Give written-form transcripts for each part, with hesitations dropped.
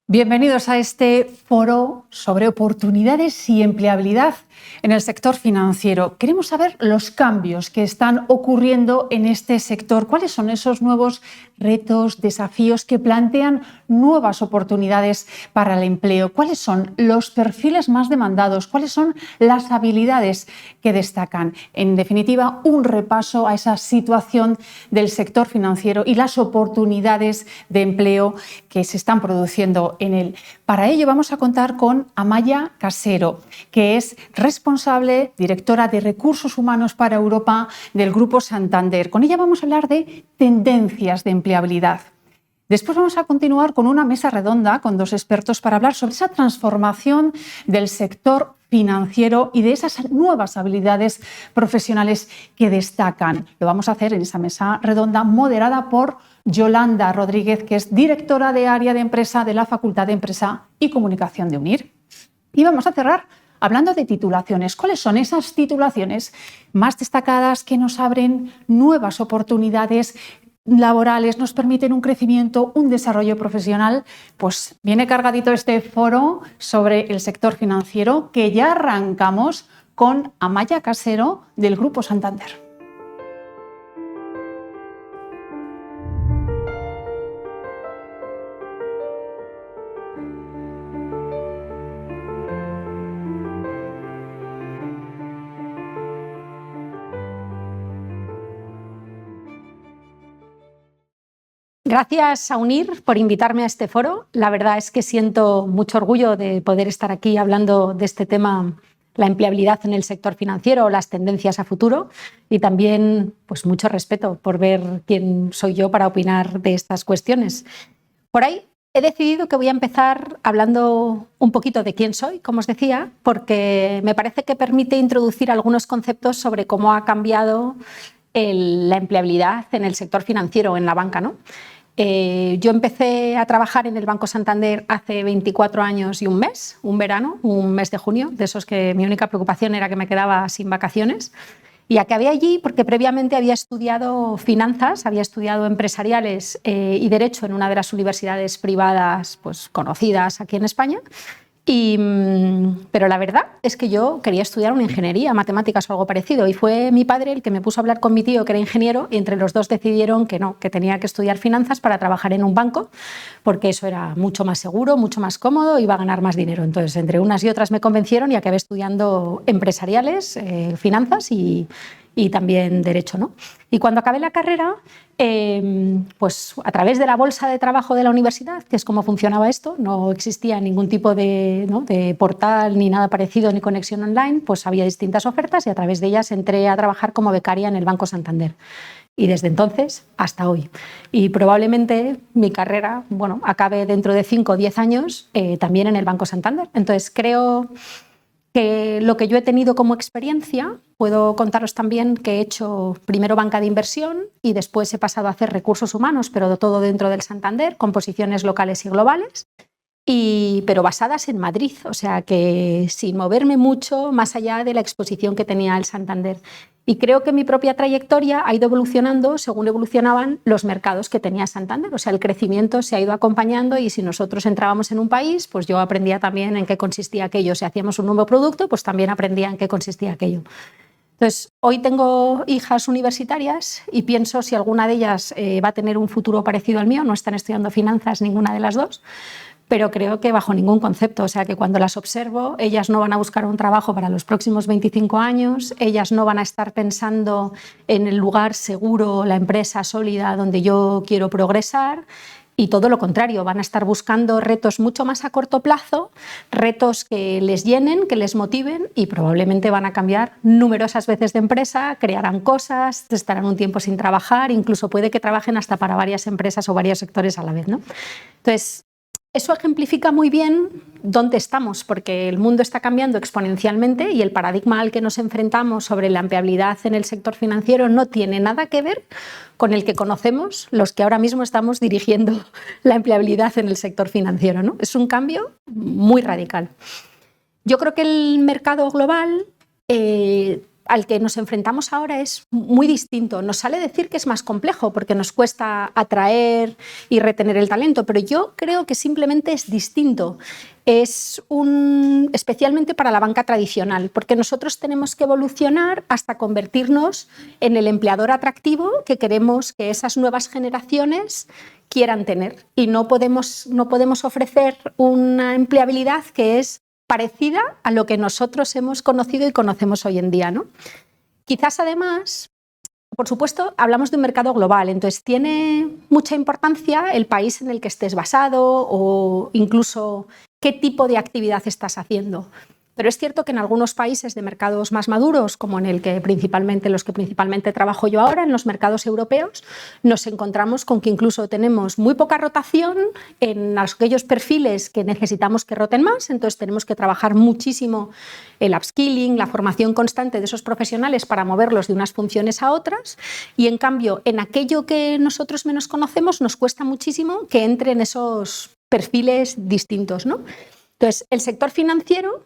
Bienvenidos a este foro sobre oportunidades y empleabilidad en el sector financiero. Queremos saber los cambios que están ocurriendo en este sector. ¿Cuáles son esos nuevos retos, desafíos que plantean nuevas oportunidades para el empleo? ¿Cuáles son los perfiles más demandados? ¿Cuáles son las habilidades que destacan? En definitiva, un repaso a esa situación del sector financiero y las oportunidades de empleo que se están produciendo en él. Para ello vamos a contar con Amaya Casero, que es responsable, directora de Recursos Humanos para Europa del Grupo Santander. Con ella vamos a hablar de tendencias de empleabilidad. Después vamos a continuar con una mesa redonda con dos expertos para hablar sobre esa transformación del sector financiero y de esas nuevas habilidades profesionales que destacan. Lo vamos a hacer en esa mesa redonda moderada por Yolanda Rodríguez, que es directora de área de empresa de la Facultad de Empresa y Comunicación de UNIR. Y vamos a cerrar hablando de titulaciones. ¿Cuáles son esas titulaciones más destacadas que nos abren nuevas oportunidades laborales, nos permiten un crecimiento, un desarrollo profesional? Pues viene cargadito este foro sobre el sector financiero, que ya arrancamos con Amaya Casero del Grupo Santander. Gracias a UNIR por invitarme a este foro. La verdad es que siento mucho orgullo de poder estar aquí hablando de este tema, la empleabilidad en el sector financiero, las tendencias a futuro, y también pues, mucho respeto por ver quién soy yo para opinar de estas cuestiones. Por ahí he decidido que voy a empezar hablando un poquito de quién soy, como os decía, porque me parece que permite introducir algunos conceptos sobre cómo ha cambiado la empleabilidad en el sector financiero, en la banca, ¿no? Yo empecé a trabajar en el Banco Santander hace 24 años y un mes, un verano, un mes de junio, de esos que mi única preocupación era que me quedaba sin vacaciones. Y acabé allí porque previamente había estudiado finanzas, había estudiado empresariales y derecho en una de las universidades privadas pues, conocidas aquí en España. Pero la verdad es que yo quería estudiar una ingeniería, matemáticas o algo parecido, y fue mi padre el que me puso a hablar con mi tío, que era ingeniero, y entre los dos decidieron que no, que tenía que estudiar finanzas para trabajar en un banco, porque eso era mucho más seguro, mucho más cómodo, iba a ganar más dinero. Entonces, entre unas y otras me convencieron y acabé estudiando empresariales, finanzas y también derecho, ¿no? Y cuando acabé la carrera, pues a través de la bolsa de trabajo de la universidad, que es cómo funcionaba esto, no existía ningún tipo de portal ni nada parecido ni conexión online, pues había distintas ofertas y a través de ellas entré a trabajar como becaria en el Banco Santander. Y desde entonces hasta hoy. Y probablemente mi carrera, bueno, acabe dentro de 5 o 10 años también en el Banco Santander. Entonces creo que lo que yo he tenido como experiencia, puedo contaros también que he hecho primero banca de inversión y después he pasado a hacer recursos humanos, pero todo dentro del Santander, con posiciones locales y globales, pero basadas en Madrid, o sea que sin moverme mucho más allá de la exposición que tenía el Santander. Y creo que mi propia trayectoria ha ido evolucionando según evolucionaban los mercados que tenía Santander. O sea, el crecimiento se ha ido acompañando y si nosotros entrábamos en un país, pues yo aprendía también en qué consistía aquello. Si hacíamos un nuevo producto, pues también aprendía en qué consistía aquello. Entonces, hoy tengo hijas universitarias y pienso si alguna de ellas va a tener un futuro parecido al mío. No están estudiando finanzas ninguna de las dos, pero creo que bajo ningún concepto, o sea que cuando las observo, ellas no van a buscar un trabajo para los próximos 25 años, ellas no van a estar pensando en el lugar seguro, la empresa sólida donde yo quiero progresar, y todo lo contrario, van a estar buscando retos mucho más a corto plazo, retos que les llenen, que les motiven y probablemente van a cambiar numerosas veces de empresa, crearán cosas, estarán un tiempo sin trabajar, incluso puede que trabajen hasta para varias empresas o varios sectores a la vez, ¿no? Entonces, eso ejemplifica muy bien dónde estamos, porque el mundo está cambiando exponencialmente y el paradigma al que nos enfrentamos sobre la empleabilidad en el sector financiero no tiene nada que ver con el que conocemos los que ahora mismo estamos dirigiendo la empleabilidad en el sector financiero, ¿no? Es un cambio muy radical. Yo creo que el mercado global al que nos enfrentamos ahora es muy distinto. Nos sale decir que es más complejo porque nos cuesta atraer y retener el talento, pero yo creo que simplemente es distinto. Es especialmente para la banca tradicional, porque nosotros tenemos que evolucionar hasta convertirnos en el empleador atractivo que queremos que esas nuevas generaciones quieran tener. Y no podemos ofrecer una empleabilidad que es parecida a lo que nosotros hemos conocido y conocemos hoy en día, ¿no? Quizás además, por supuesto, hablamos de un mercado global, entonces tiene mucha importancia el país en el que estés basado o incluso qué tipo de actividad estás haciendo. Pero es cierto que en algunos países de mercados más maduros, como en los que principalmente trabajo yo ahora, en los mercados europeos, nos encontramos con que incluso tenemos muy poca rotación en aquellos perfiles que necesitamos que roten más, entonces tenemos que trabajar muchísimo el upskilling, la formación constante de esos profesionales para moverlos de unas funciones a otras, y en cambio en aquello que nosotros menos conocemos nos cuesta muchísimo que entren esos perfiles distintos, ¿no? Entonces, el sector financiero,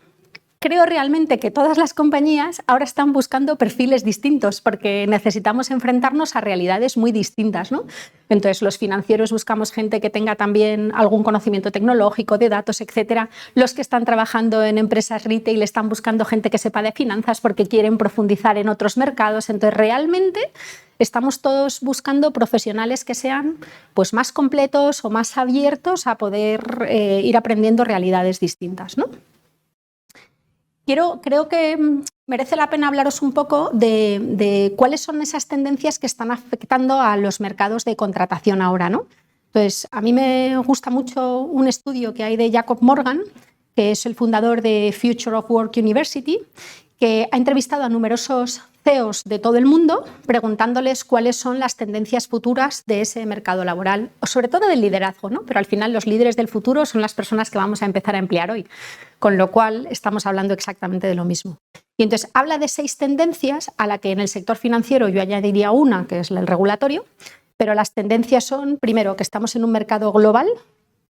creo realmente que todas las compañías ahora están buscando perfiles distintos porque necesitamos enfrentarnos a realidades muy distintas, ¿no? Entonces, los financieros buscamos gente que tenga también algún conocimiento tecnológico, de datos, etcétera. Los que están trabajando en empresas retail están buscando gente que sepa de finanzas porque quieren profundizar en otros mercados. Entonces, realmente estamos todos buscando profesionales que sean pues, más completos o más abiertos a poder ir aprendiendo realidades distintas, ¿no? Creo que merece la pena hablaros un poco de cuáles son esas tendencias que están afectando a los mercados de contratación ahora, ¿no? Entonces, a mí me gusta mucho un estudio que hay de Jacob Morgan, que es el fundador de Future of Work University, que ha entrevistado a numerosos CEOs de todo el mundo preguntándoles cuáles son las tendencias futuras de ese mercado laboral, o sobre todo del liderazgo, ¿no? Pero al final los líderes del futuro son las personas que vamos a empezar a emplear hoy, con lo cual estamos hablando exactamente de lo mismo. Y entonces habla de 6 tendencias a la que en el sector financiero yo añadiría una, que es el regulatorio, pero las tendencias son, primero, que estamos en un mercado global,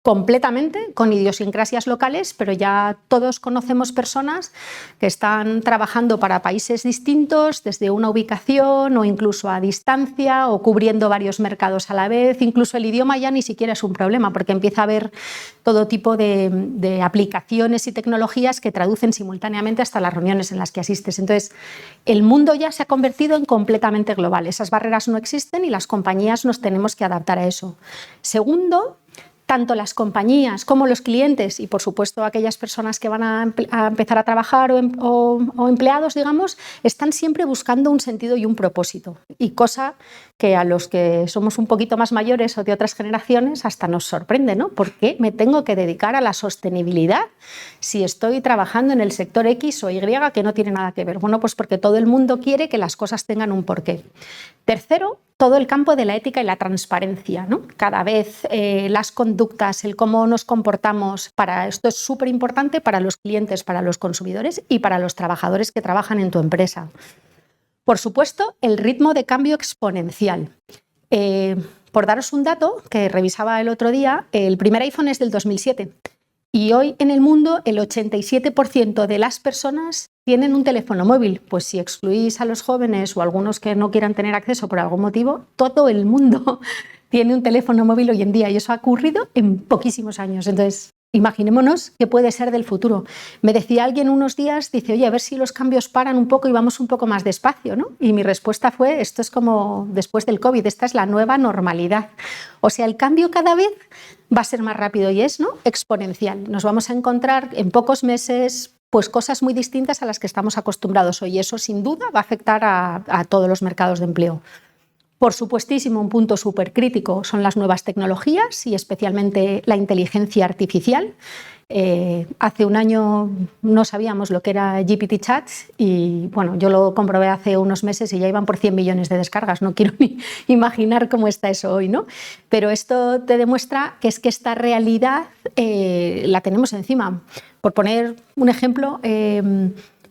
completamente, con idiosincrasias locales, pero ya todos conocemos personas que están trabajando para países distintos desde una ubicación o incluso a distancia o cubriendo varios mercados a la vez. Incluso el idioma ya ni siquiera es un problema porque empieza a haber todo tipo de aplicaciones y tecnologías que traducen simultáneamente hasta las reuniones en las que asistes. Entonces, el mundo ya se ha convertido en completamente global. Esas barreras no existen y las compañías nos tenemos que adaptar a eso. Segundo, tanto las compañías como los clientes y, por supuesto, aquellas personas que van a empezar a trabajar o empleados, digamos, están siempre buscando un sentido y un propósito. Y cosa que a los que somos un poquito más mayores o de otras generaciones hasta nos sorprende, ¿no? ¿Por qué me tengo que dedicar a la sostenibilidad si estoy trabajando en el sector X o Y que no tiene nada que ver? Bueno, pues porque todo el mundo quiere que las cosas tengan un porqué. Tercero, todo el campo de la ética y la transparencia, ¿no? Cada vez las conductas, el cómo nos comportamos, esto es súper importante para los clientes, para los consumidores y para los trabajadores que trabajan en tu empresa. Por supuesto, el ritmo de cambio exponencial. Por daros un dato que revisaba el otro día, el primer iPhone es del 2007 y hoy en el mundo el 87% de las personas tienen un teléfono móvil. Pues si excluís a los jóvenes o algunos que no quieran tener acceso por algún motivo, todo el mundo tiene un teléfono móvil hoy en día y eso ha ocurrido en poquísimos años. Entonces, imaginémonos qué puede ser del futuro. Me decía alguien unos días, dice, oye, a ver si los cambios paran un poco y vamos un poco más despacio, ¿no? Y mi respuesta fue, esto es como después del COVID, esta es la nueva normalidad. O sea, el cambio cada vez va a ser más rápido y es, ¿no?, exponencial. Nos vamos a encontrar en pocos meses pues cosas muy distintas a las que estamos acostumbrados hoy y eso sin duda va a afectar a todos los mercados de empleo. Por supuestísimo, un punto súper crítico son las nuevas tecnologías y especialmente la inteligencia artificial. Hace un año no sabíamos lo que era GPT-Chat y bueno, yo lo comprobé hace unos meses y ya iban por 100 millones de descargas. No quiero ni imaginar cómo está eso hoy, ¿no? Pero esto te demuestra que es que esta realidad la tenemos encima. Por poner un ejemplo,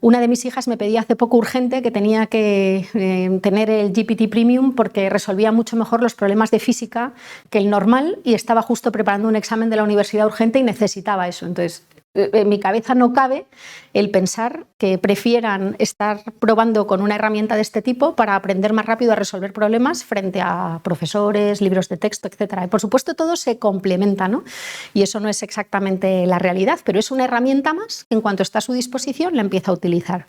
una de mis hijas me pedía hace poco urgente que tenía que tener el GPT Premium porque resolvía mucho mejor los problemas de física que el normal y estaba justo preparando un examen de la universidad urgente y necesitaba eso. Entonces, en mi cabeza no cabe el pensar que prefieran estar probando con una herramienta de este tipo para aprender más rápido a resolver problemas frente a profesores, libros de texto, etc. Y por supuesto todo se complementa, ¿no? Y eso no es exactamente la realidad, pero es una herramienta más que en cuanto está a su disposición la empieza a utilizar.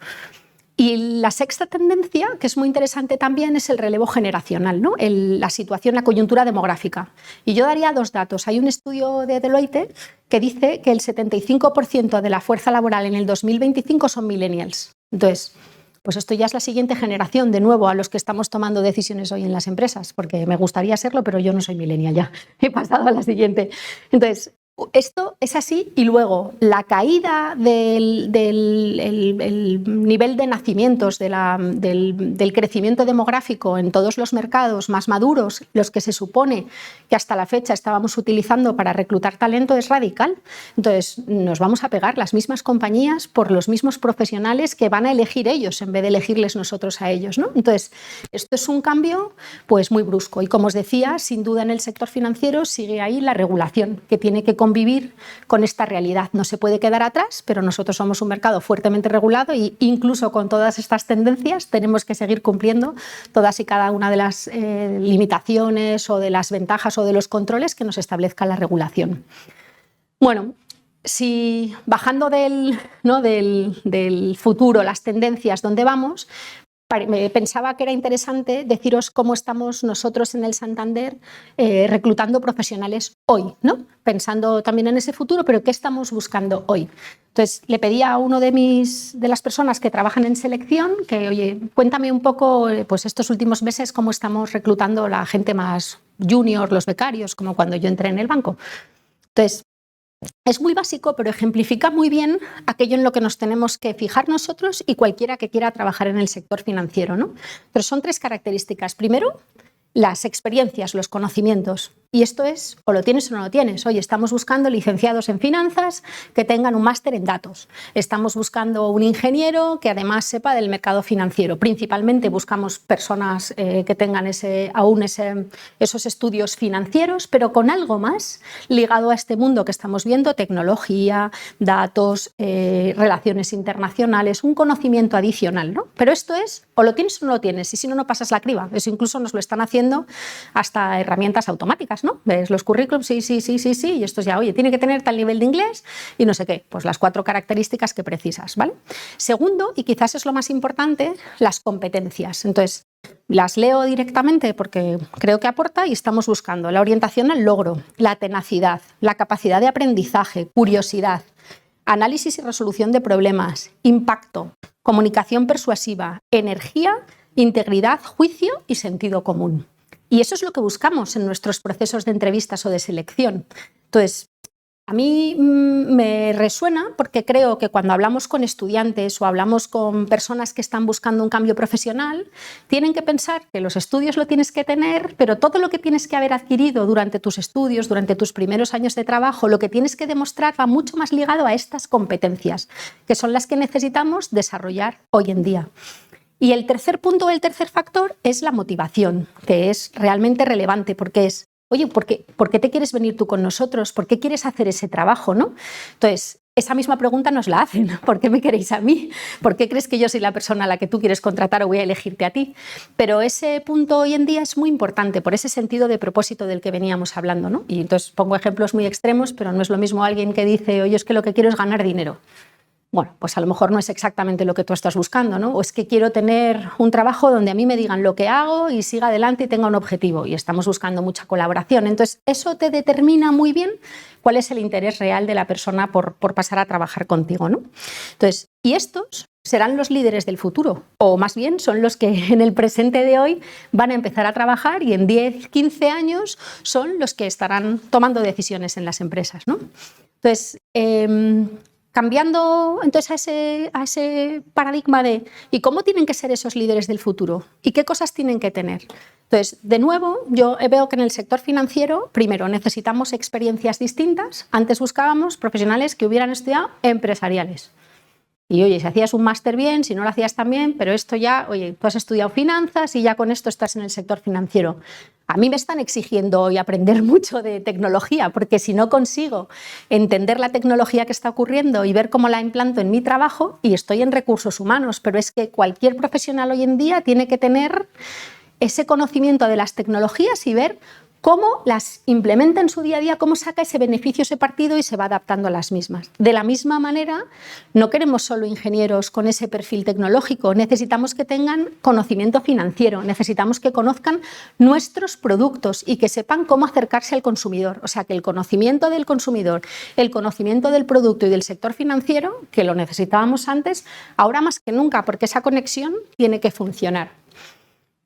Y la sexta tendencia, que es muy interesante también, es el relevo generacional, ¿no? La situación, la coyuntura demográfica. Y yo daría 2 datos. Hay un estudio de Deloitte que dice que el 75% de la fuerza laboral en el 2025 son millennials. Entonces, pues esto ya es la siguiente generación, de nuevo, a los que estamos tomando decisiones hoy en las empresas, porque me gustaría serlo, pero yo no soy millennial ya. He pasado a la siguiente. Entonces, esto es así, y luego la caída del nivel de nacimientos, del crecimiento demográfico en todos los mercados más maduros, los que se supone que hasta la fecha estábamos utilizando para reclutar talento, es radical. Entonces nos vamos a pegar las mismas compañías por los mismos profesionales que van a elegir ellos en vez de elegirles nosotros a ellos, ¿no? Entonces esto es un cambio pues muy brusco, y como os decía, sin duda en el sector financiero sigue ahí la regulación, que tiene que convivir con esta realidad. No se puede quedar atrás, pero nosotros somos un mercado fuertemente regulado e incluso con todas estas tendencias tenemos que seguir cumpliendo todas y cada una de las limitaciones o de las ventajas o de los controles que nos establezca la regulación. Bueno, si bajando del futuro, las tendencias, ¿dónde vamos? Pensaba que era interesante deciros cómo estamos nosotros en el Santander reclutando profesionales hoy, ¿no? Pensando también en ese futuro, pero ¿qué estamos buscando hoy? Entonces, le pedí a uno de las personas que trabajan en selección que, oye, cuéntame un poco pues estos últimos meses cómo estamos reclutando la gente más junior, los becarios, como cuando yo entré en el banco. Entonces, es muy básico, pero ejemplifica muy bien aquello en lo que nos tenemos que fijar nosotros y cualquiera que quiera trabajar en el sector financiero, ¿no? Pero son 3 características. Primero, las experiencias, los conocimientos. Y esto es, o lo tienes o no lo tienes. Oye, estamos buscando licenciados en finanzas que tengan un máster en datos. Estamos buscando un ingeniero que además sepa del mercado financiero. Principalmente buscamos personas que tengan esos estudios financieros, pero con algo más ligado a este mundo que estamos viendo: tecnología, datos, relaciones internacionales, un conocimiento adicional, ¿no? Pero esto es, o lo tienes o no lo tienes, y si no, no pasas la criba. Eso incluso nos lo están haciendo hasta herramientas automáticas, ¿no? Ves los currículums, sí, y esto ya, oye, tiene que tener tal nivel de inglés y no sé qué, pues las 4 características que precisas, ¿vale? Segundo, y quizás es lo más importante, las competencias. Entonces, las leo directamente porque creo que aporta, y estamos buscando la orientación al logro, la tenacidad, la capacidad de aprendizaje, curiosidad, análisis y resolución de problemas, impacto, comunicación persuasiva, energía, integridad, juicio y sentido común. Y eso es lo que buscamos en nuestros procesos de entrevistas o de selección. Entonces, a mí me resuena porque creo que cuando hablamos con estudiantes o hablamos con personas que están buscando un cambio profesional, tienen que pensar que los estudios lo tienes que tener, pero todo lo que tienes que haber adquirido durante tus estudios, durante tus primeros años de trabajo, lo que tienes que demostrar va mucho más ligado a estas competencias, que son las que necesitamos desarrollar hoy en día. Y el tercer punto, el tercer factor, es la motivación, que es realmente relevante, porque es, oye, ¿por qué te quieres venir tú con nosotros? ¿Por qué quieres hacer ese trabajo, ¿no? Entonces, esa misma pregunta nos la hacen. ¿Por qué me queréis a mí? ¿Por qué crees que yo soy la persona a la que tú quieres contratar o voy a elegirte a ti? Pero ese punto hoy en día es muy importante por ese sentido de propósito del que veníamos hablando, ¿no? Y entonces pongo ejemplos muy extremos, pero no es lo mismo alguien que dice, oye, es que lo que quiero es ganar dinero. Bueno, pues a lo mejor no es exactamente lo que tú estás buscando, ¿no? O es que quiero tener un trabajo donde a mí me digan lo que hago y siga adelante y tenga un objetivo, y estamos buscando mucha colaboración. Entonces, eso te determina muy bien cuál es el interés real de la persona por pasar a trabajar contigo, ¿no? Entonces, y estos serán los líderes del futuro, o más bien son los que en el presente de hoy van a empezar a trabajar, y en 10, 15 años son los que estarán tomando decisiones en las empresas, ¿no? Entonces, cambiando entonces a ese paradigma de ¿y cómo tienen que ser esos líderes del futuro? ¿Y qué cosas tienen que tener? Entonces, de nuevo, yo veo que en el sector financiero, primero, necesitamos experiencias distintas. Antes buscábamos profesionales que hubieran estudiado empresariales. Y oye, si hacías un máster bien, si no lo hacías tan bien, pero esto ya, oye, tú has estudiado finanzas y ya con esto estás en el sector financiero. A mí me están exigiendo hoy aprender mucho de tecnología, porque si no consigo entender la tecnología que está ocurriendo y ver cómo la implanto en mi trabajo, y estoy en recursos humanos, pero es que cualquier profesional hoy en día tiene que tener ese conocimiento de las tecnologías y ver cómo las implementa en su día a día, cómo saca ese beneficio, ese partido y se va adaptando a las mismas. De la misma manera, no queremos solo ingenieros con ese perfil tecnológico, necesitamos que tengan conocimiento financiero, necesitamos que conozcan nuestros productos y que sepan cómo acercarse al consumidor. O sea, que el conocimiento del consumidor, el conocimiento del producto y del sector financiero, que lo necesitábamos antes, ahora más que nunca, porque esa conexión tiene que funcionar.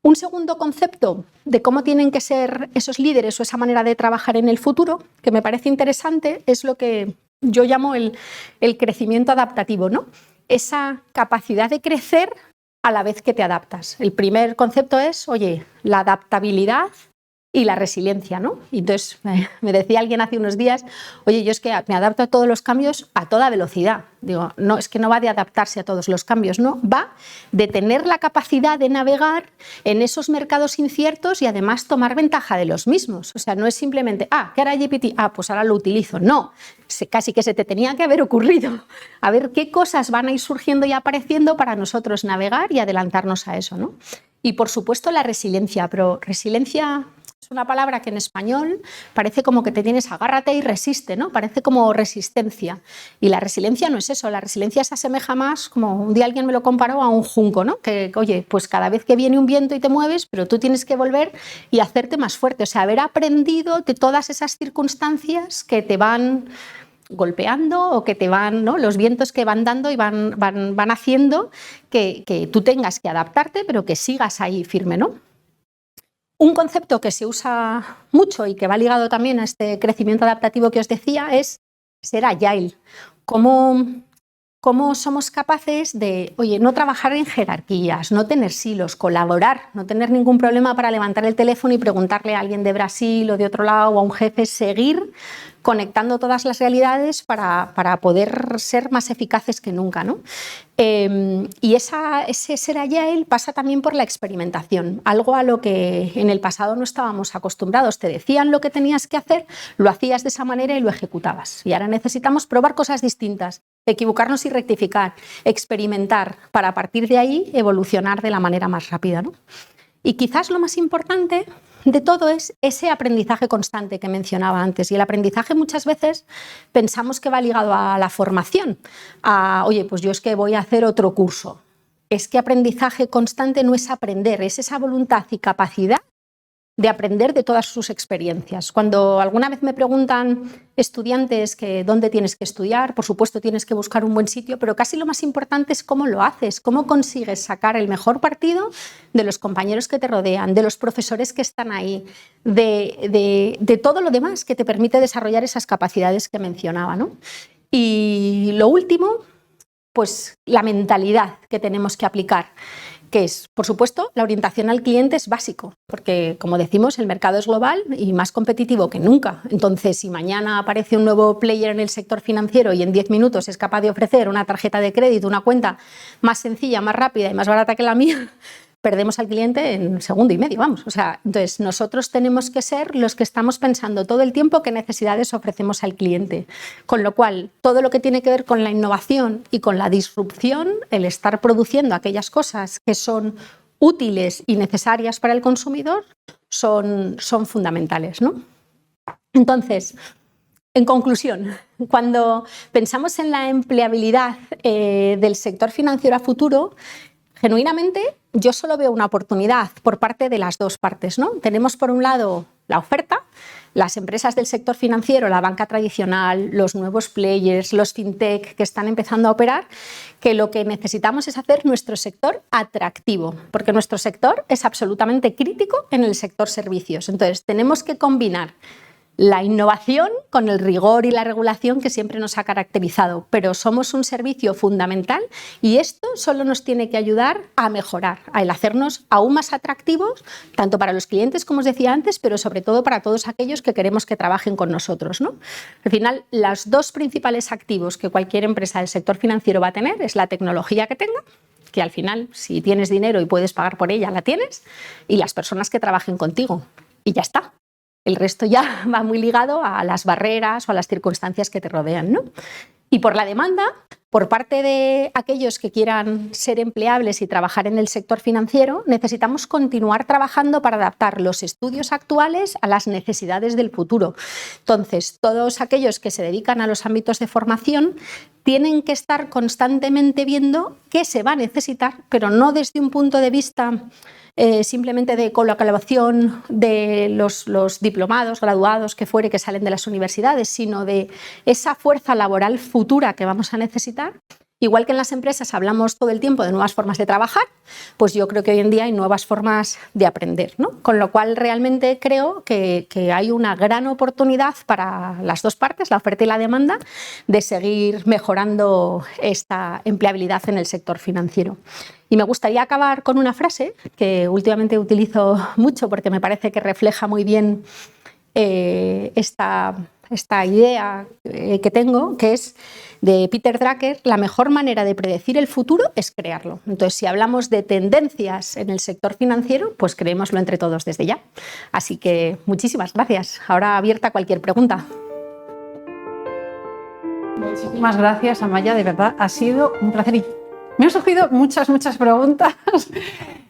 Un segundo concepto de cómo tienen que ser esos líderes o esa manera de trabajar en el futuro, que me parece interesante, es lo que yo llamo el crecimiento adaptativo, ¿no? Esa capacidad de crecer a la vez que te adaptas. El primer concepto es, oye, la adaptabilidad y la resiliencia, ¿no? Y entonces me decía alguien hace unos días, oye, yo es que me adapto a todos los cambios a toda velocidad. Digo, no, es que no va de adaptarse a todos los cambios, no, va de tener la capacidad de navegar en esos mercados inciertos y además tomar ventaja de los mismos. O sea, no es simplemente, ¿qué hará GPT? Pues ahora lo utilizo. No, casi que se te tenía que haber ocurrido. A ver qué cosas van a ir surgiendo y apareciendo para nosotros navegar y adelantarnos a eso, ¿no? Y por supuesto la resiliencia, pero resiliencia es una palabra que en español parece como que te tienes agárrate y resiste, ¿no? Parece como resistencia. Y la resiliencia no es eso, la resiliencia se asemeja más, como un día alguien me lo comparó, a un junco, ¿no? Que, oye, pues cada vez que viene un viento y te mueves, pero tú tienes que volver y hacerte más fuerte. O sea, haber aprendido de todas esas circunstancias que te van golpeando o que te van, ¿no? Los vientos que van dando y van haciendo que tú tengas que adaptarte, pero que sigas ahí firme, ¿no? Un concepto que se usa mucho y que va ligado también a este crecimiento adaptativo que os decía es ser agile. ¿Cómo somos capaces de, oye, no trabajar en jerarquías, no tener silos, colaborar, no tener ningún problema para levantar el teléfono y preguntarle a alguien de Brasil o de otro lado o a un jefe, seguir conectando todas las realidades para poder ser más eficaces que nunca, ¿no? Y ese ser agile pasa también por la experimentación, algo a lo que en el pasado no estábamos acostumbrados. Te decían lo que tenías que hacer, lo hacías de esa manera y lo ejecutabas. Y ahora necesitamos probar cosas distintas, equivocarnos y rectificar, experimentar, para a partir de ahí evolucionar de la manera más rápida, ¿no? Y quizás lo más importante de todo es ese aprendizaje constante que mencionaba antes. Y el aprendizaje muchas veces pensamos que va ligado a la formación. Oye, pues yo es que voy a hacer otro curso. Es que aprendizaje constante no es aprender, es esa voluntad y capacidad de aprender de todas sus experiencias. Cuando alguna vez me preguntan estudiantes que dónde tienes que estudiar, por supuesto tienes que buscar un buen sitio, pero casi lo más importante es cómo lo haces, cómo consigues sacar el mejor partido de los compañeros que te rodean, de los profesores que están ahí, de todo lo demás que te permite desarrollar esas capacidades que mencionaba, ¿no? Y lo último, pues la mentalidad que tenemos que aplicar, que es, por supuesto, la orientación al cliente es básico, porque, como decimos, el mercado es global y más competitivo que nunca. Entonces, si mañana aparece un nuevo player en el sector financiero y en 10 minutos es capaz de ofrecer una tarjeta de crédito, una cuenta más sencilla, más rápida y más barata que la mía, perdemos al cliente en segundo y medio, vamos. O sea, entonces nosotros tenemos que ser los que estamos pensando todo el tiempo qué necesidades ofrecemos al cliente. Con lo cual, todo lo que tiene que ver con la innovación y con la disrupción, el estar produciendo aquellas cosas que son útiles y necesarias para el consumidor, son fundamentales, ¿no? Entonces, en conclusión, cuando pensamos en la empleabilidad del sector financiero a futuro, genuinamente, yo solo veo una oportunidad por parte de las dos partes, ¿no? Tenemos por un lado la oferta, las empresas del sector financiero, la banca tradicional, los nuevos players, los fintech que están empezando a operar, que lo que necesitamos es hacer nuestro sector atractivo, porque nuestro sector es absolutamente crítico en el sector servicios. Entonces, tenemos que combinar la innovación con el rigor y la regulación que siempre nos ha caracterizado, pero somos un servicio fundamental y esto solo nos tiene que ayudar a mejorar, a el hacernos aún más atractivos, tanto para los clientes, como os decía antes, pero sobre todo para todos aquellos que queremos que trabajen con nosotros, ¿no? Al final, los dos principales activos que cualquier empresa del sector financiero va a tener es la tecnología que tenga, que al final, si tienes dinero y puedes pagar por ella, la tienes, y las personas que trabajen contigo. y ya está. El resto ya va muy ligado a las barreras o a las circunstancias que te rodean, ¿no? Y por la demanda, por parte de aquellos que quieran ser empleables y trabajar en el sector financiero, necesitamos continuar trabajando para adaptar los estudios actuales a las necesidades del futuro. Entonces, todos aquellos que se dedican a los ámbitos de formación tienen que estar constantemente viendo qué se va a necesitar, pero no desde un punto de vista simplemente de colocación de los diplomados, graduados, que fuere, que salen de las universidades, sino de esa fuerza laboral futura que vamos a necesitar. Igual que en las empresas hablamos todo el tiempo de nuevas formas de trabajar, pues yo creo que hoy en día hay nuevas formas de aprender, ¿no? Con lo cual realmente creo que hay una gran oportunidad para las dos partes, la oferta y la demanda, de seguir mejorando esta empleabilidad en el sector financiero. Y me gustaría acabar con una frase que últimamente utilizo mucho porque me parece que refleja muy bien esta idea que tengo, que es de Peter Drucker: la mejor manera de predecir el futuro es crearlo. Entonces, si hablamos de tendencias en el sector financiero, pues creémoslo entre todos desde ya. Así que muchísimas gracias. Ahora abierta a cualquier pregunta. Muchísimas gracias, Amaya, de verdad ha sido un placer y me han surgido muchas preguntas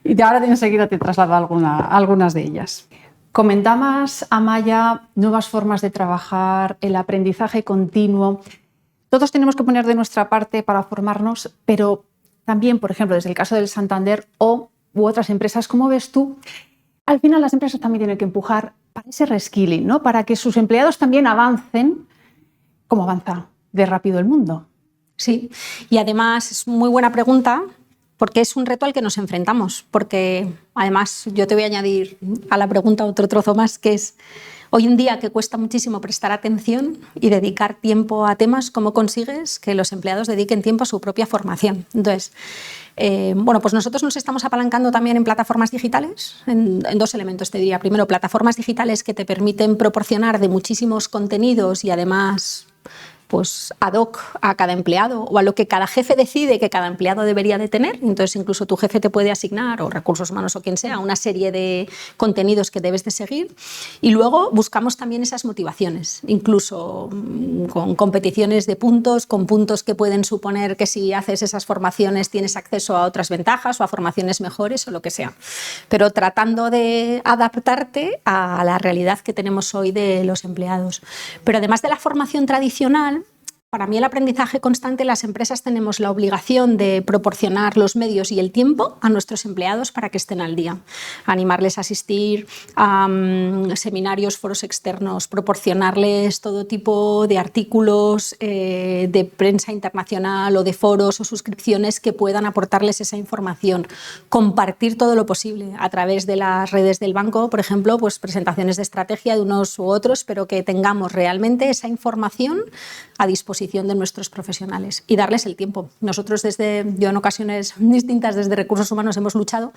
y ahora enseguida te traslado algunas de ellas. Comentabas, Amaya, nuevas formas de trabajar, el aprendizaje continuo. Todos tenemos que poner de nuestra parte para formarnos, pero también, por ejemplo, desde el caso del Santander u otras empresas, ¿cómo ves tú? Al final las empresas también tienen que empujar para ese reskilling, ¿no? Para que sus empleados también avancen. ¿Cómo avanza de rápido el mundo? Sí, y además es muy buena pregunta porque es un reto al que nos enfrentamos, porque además yo te voy a añadir a la pregunta otro trozo más, que es hoy en día que cuesta muchísimo prestar atención y dedicar tiempo a temas, ¿cómo consigues que los empleados dediquen tiempo a su propia formación? Entonces, bueno, pues nosotros nos estamos apalancando también en plataformas digitales, en dos elementos te diría. Primero, plataformas digitales que te permiten proporcionar de muchísimos contenidos y además pues ad hoc a cada empleado o a lo que cada jefe decide que cada empleado debería de tener. Entonces incluso tu jefe te puede asignar, o recursos humanos o quien sea, una serie de contenidos que debes de seguir. Y luego buscamos también esas motivaciones, incluso con competiciones de puntos, con puntos que pueden suponer que si haces esas formaciones tienes acceso a otras ventajas o a formaciones mejores o lo que sea. Pero tratando de adaptarte a la realidad que tenemos hoy de los empleados. Pero además de la formación tradicional, para mí el aprendizaje constante, las empresas tenemos la obligación de proporcionar los medios y el tiempo a nuestros empleados para que estén al día. Animarles a asistir a seminarios, foros externos, proporcionarles todo tipo de artículos de prensa internacional o de foros o suscripciones que puedan aportarles esa información. Compartir todo lo posible a través de las redes del banco, por ejemplo, pues presentaciones de estrategia de unos u otros, pero que tengamos realmente esa información a disposición de nuestros profesionales y darles el tiempo. Nosotros yo en ocasiones distintas desde Recursos Humanos hemos luchado,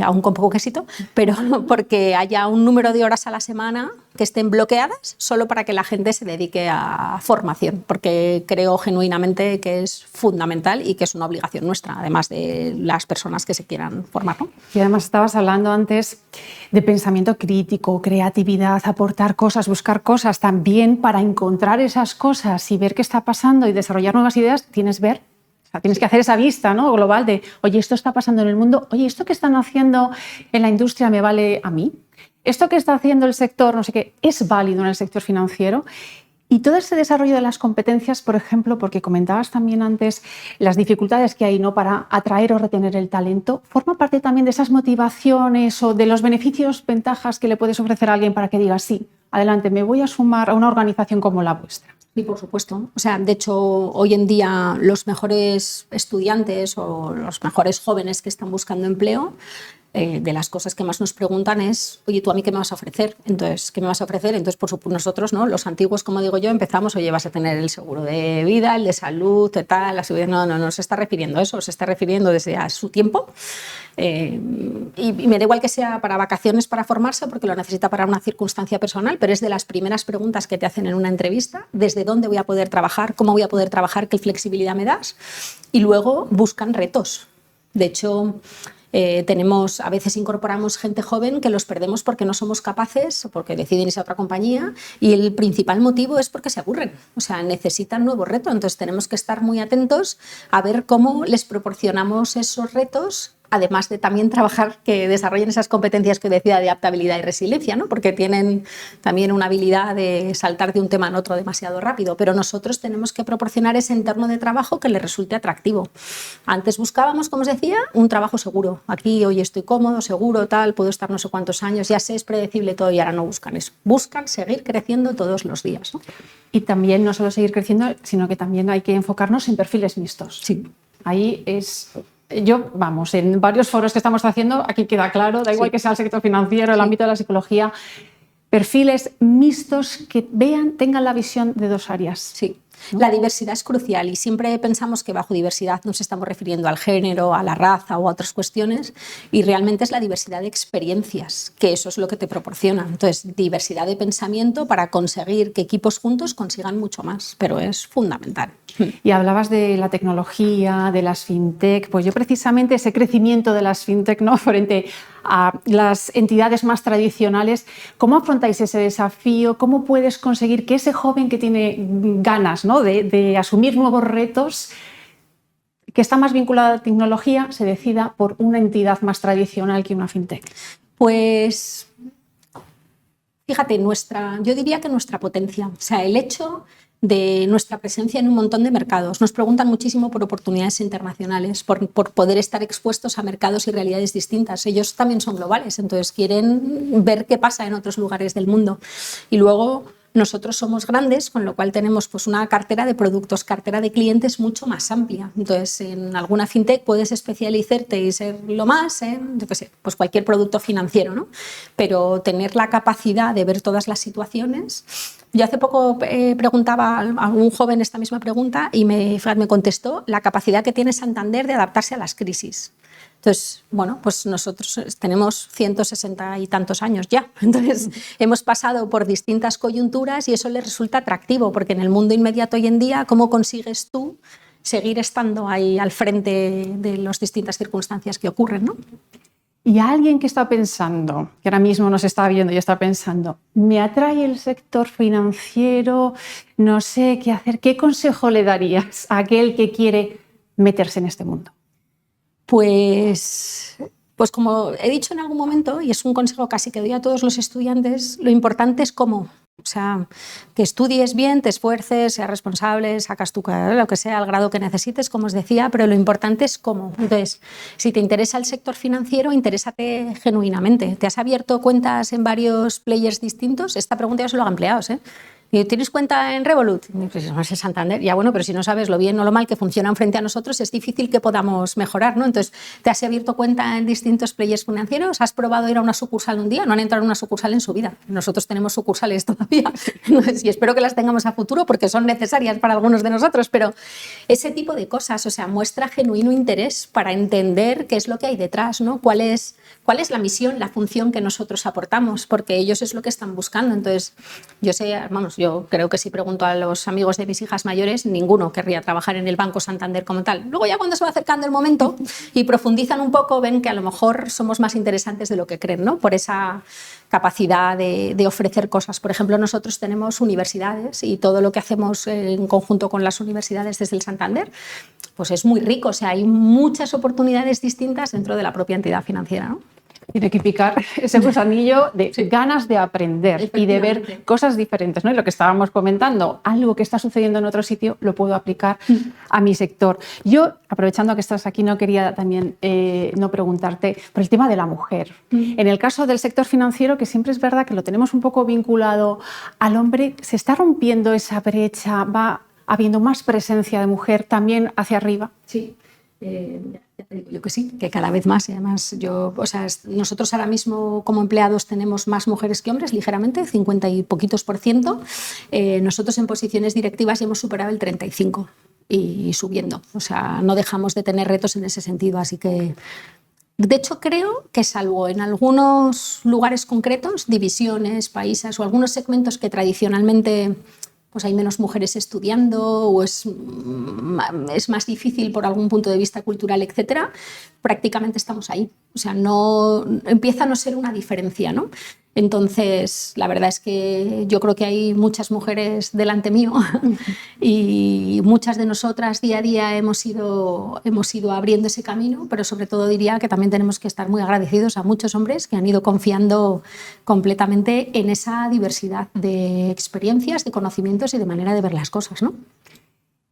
aún con poco éxito, pero porque haya un número de horas a la semana que estén bloqueadas solo para que la gente se dedique a formación, porque creo genuinamente que es fundamental y que es una obligación nuestra, además de las personas que se quieran formar, ¿no? Y además estabas hablando antes de pensamiento crítico, creatividad, aportar cosas, buscar cosas también para encontrar esas cosas y ver qué está pasando y desarrollar nuevas ideas. Tienes que hacer esa vista, ¿no?, global de, oye, esto está pasando en el mundo, oye, esto que están haciendo en la industria me vale a mí, esto que está haciendo el sector, no sé qué, es válido en el sector financiero. Y todo ese desarrollo de las competencias, por ejemplo, porque comentabas también antes las dificultades que hay, ¿no?, para atraer o retener el talento, ¿forma parte también de esas motivaciones o de los beneficios, ventajas que le puedes ofrecer a alguien para que diga, sí, adelante, me voy a sumar a una organización como la vuestra? Sí, por supuesto. O sea, de hecho, hoy en día los mejores estudiantes o los mejores jóvenes que están buscando empleo, de las cosas que más nos preguntan es, oye, ¿tú a mí qué me vas a ofrecer? Entonces, ¿qué me vas a ofrecer? Entonces, por supuesto, nosotros, ¿no?, los antiguos, como digo yo, empezamos, oye, vas a tener el seguro de vida, el de salud, tal, la seguridad. No se está refiriendo a eso, se está refiriendo desde a su tiempo. Y me da igual que sea para vacaciones, para formarse, porque lo necesita para una circunstancia personal, pero es de las primeras preguntas que te hacen en una entrevista: ¿desde dónde voy a poder trabajar? ¿Cómo voy a poder trabajar? ¿Qué flexibilidad me das? Y luego buscan retos. De hecho, A veces incorporamos gente joven que los perdemos porque no somos capaces, porque deciden irse a otra compañía, y el principal motivo es porque se aburren, o sea, necesitan nuevo reto. Entonces tenemos que estar muy atentos a ver cómo les proporcionamos esos retos, además de también trabajar que desarrollen esas competencias que decía de adaptabilidad y resiliencia, ¿no? Porque tienen también una habilidad de saltar de un tema en otro demasiado rápido, pero nosotros tenemos que proporcionar ese entorno de trabajo que les resulte atractivo. Antes buscábamos, como os decía, un trabajo seguro. Aquí hoy estoy cómodo, seguro, tal, puedo estar no sé cuántos años, ya sé, es predecible todo, y ahora no buscan eso. Buscan seguir creciendo todos los días, ¿no? Y también no solo seguir creciendo, sino que también hay que enfocarnos en perfiles mixtos. Sí. Ahí es... Vamos, en varios foros que estamos haciendo, aquí queda claro, da igual que sea el sector financiero, el ámbito de la psicología, perfiles mixtos que tengan la visión de dos áreas. Sí. ¿No? La diversidad es crucial y siempre pensamos que bajo diversidad nos estamos refiriendo al género, a la raza o a otras cuestiones, y realmente es la diversidad de experiencias, que eso es lo que te proporciona. Entonces, diversidad de pensamiento para conseguir que equipos juntos consigan mucho más, pero es fundamental. Y hablabas de la tecnología, de las fintech, pues yo precisamente ese crecimiento de las fintech, ¿no?, frente a las entidades más tradicionales, ¿cómo afrontáis ese desafío? ¿Cómo puedes conseguir que ese joven que tiene ganas, ¿no?, de asumir nuevos retos, que está más vinculado a la tecnología, se decida por una entidad más tradicional que una fintech? Pues fíjate, yo diría que nuestra potencia, o sea, el hecho de nuestra presencia en un montón de mercados. Nos preguntan muchísimo por oportunidades internacionales, por poder estar expuestos a mercados y realidades distintas. Ellos también son globales, entonces quieren ver qué pasa en otros lugares del mundo. Y luego nosotros somos grandes, con lo cual tenemos pues una cartera de productos, cartera de clientes mucho más amplia. Entonces, en alguna fintech puedes especializarte y ser lo más en, yo qué sé, pues cualquier producto financiero, ¿no? Pero tener la capacidad de ver todas las situaciones. Yo hace poco preguntaba a un joven esta misma pregunta y me contestó la capacidad que tiene Santander de adaptarse a las crisis. Entonces, bueno, pues nosotros tenemos 160 y tantos años ya. Entonces, hemos pasado por distintas coyunturas y eso les resulta atractivo, porque en el mundo inmediato hoy en día, ¿cómo consigues tú seguir estando ahí al frente de las distintas circunstancias que ocurren, ¿no? Y a alguien que está pensando, que ahora mismo nos está viendo y está pensando, me atrae el sector financiero, no sé qué hacer, ¿qué consejo le darías a aquel que quiere meterse en este mundo? Pues como he dicho en algún momento, y es un consejo casi que doy a todos los estudiantes, lo importante es cómo. O sea, que estudies bien, te esfuerces, seas responsable, sacas tu lo que sea, al grado que necesites, como os decía, pero lo importante es cómo. Entonces, si te interesa el sector financiero, interésate genuinamente. ¿Te has abierto cuentas en varios players distintos? Esta pregunta yo se lo hago a empleados, ¿eh? ¿Tienes cuenta en Revolut? Pues no sé, Santander. Ya bueno, pero si no sabes lo bien o lo mal que funcionan frente a nosotros, es difícil que podamos mejorar, ¿no? Entonces, ¿te has abierto cuenta en distintos players financieros? ¿Has probado ir a una sucursal un día? No han entrado en una sucursal en su vida. Nosotros tenemos sucursales todavía y espero que las tengamos a futuro porque son necesarias para algunos de nosotros, pero ese tipo de cosas, o sea, muestra genuino interés para entender qué es lo que hay detrás, ¿no? ¿Cuál es la misión, la función que nosotros aportamos? Porque ellos es lo que están buscando. Entonces, yo creo que si pregunto a los amigos de mis hijas mayores, ninguno querría trabajar en el Banco Santander como tal. Luego ya cuando se va acercando el momento y profundizan un poco, ven que a lo mejor somos más interesantes de lo que creen, ¿no? Por esa capacidad de ofrecer cosas. Por ejemplo, nosotros tenemos universidades y todo lo que hacemos en conjunto con las universidades desde el Santander, pues es muy rico. O sea, hay muchas oportunidades distintas dentro de la propia entidad financiera, ¿no? Tiene que picar ese gusanillo de ganas de aprender y de ver cosas diferentes, ¿no? Y lo que estábamos comentando, algo que está sucediendo en otro sitio, lo puedo aplicar a mi sector. Yo, aprovechando que estás aquí, no quería también no preguntarte por el tema de la mujer. En el caso del sector financiero, que siempre es verdad que lo tenemos un poco vinculado al hombre, ¿se está rompiendo esa brecha? ¿Va habiendo más presencia de mujer también hacia arriba? Sí. Ya te digo yo que sí, que cada vez más. Y además, nosotros ahora mismo como empleados tenemos más mujeres que hombres, ligeramente, 50 y poquitos %. Nosotros en posiciones directivas ya hemos superado el 35% y subiendo. O sea, no dejamos de tener retos en ese sentido. Así que, de hecho, creo que salvo en algunos lugares concretos, divisiones, países o algunos segmentos que tradicionalmente pues hay menos mujeres estudiando o es más difícil por algún punto de vista cultural, etcétera, prácticamente estamos ahí. O sea, no empieza a no ser una diferencia, ¿no? Entonces, la verdad es que yo creo que hay muchas mujeres delante mío y muchas de nosotras día a día hemos ido abriendo ese camino, pero sobre todo diría que también tenemos que estar muy agradecidos a muchos hombres que han ido confiando completamente en esa diversidad de experiencias, de conocimientos y de manera de ver las cosas, ¿no?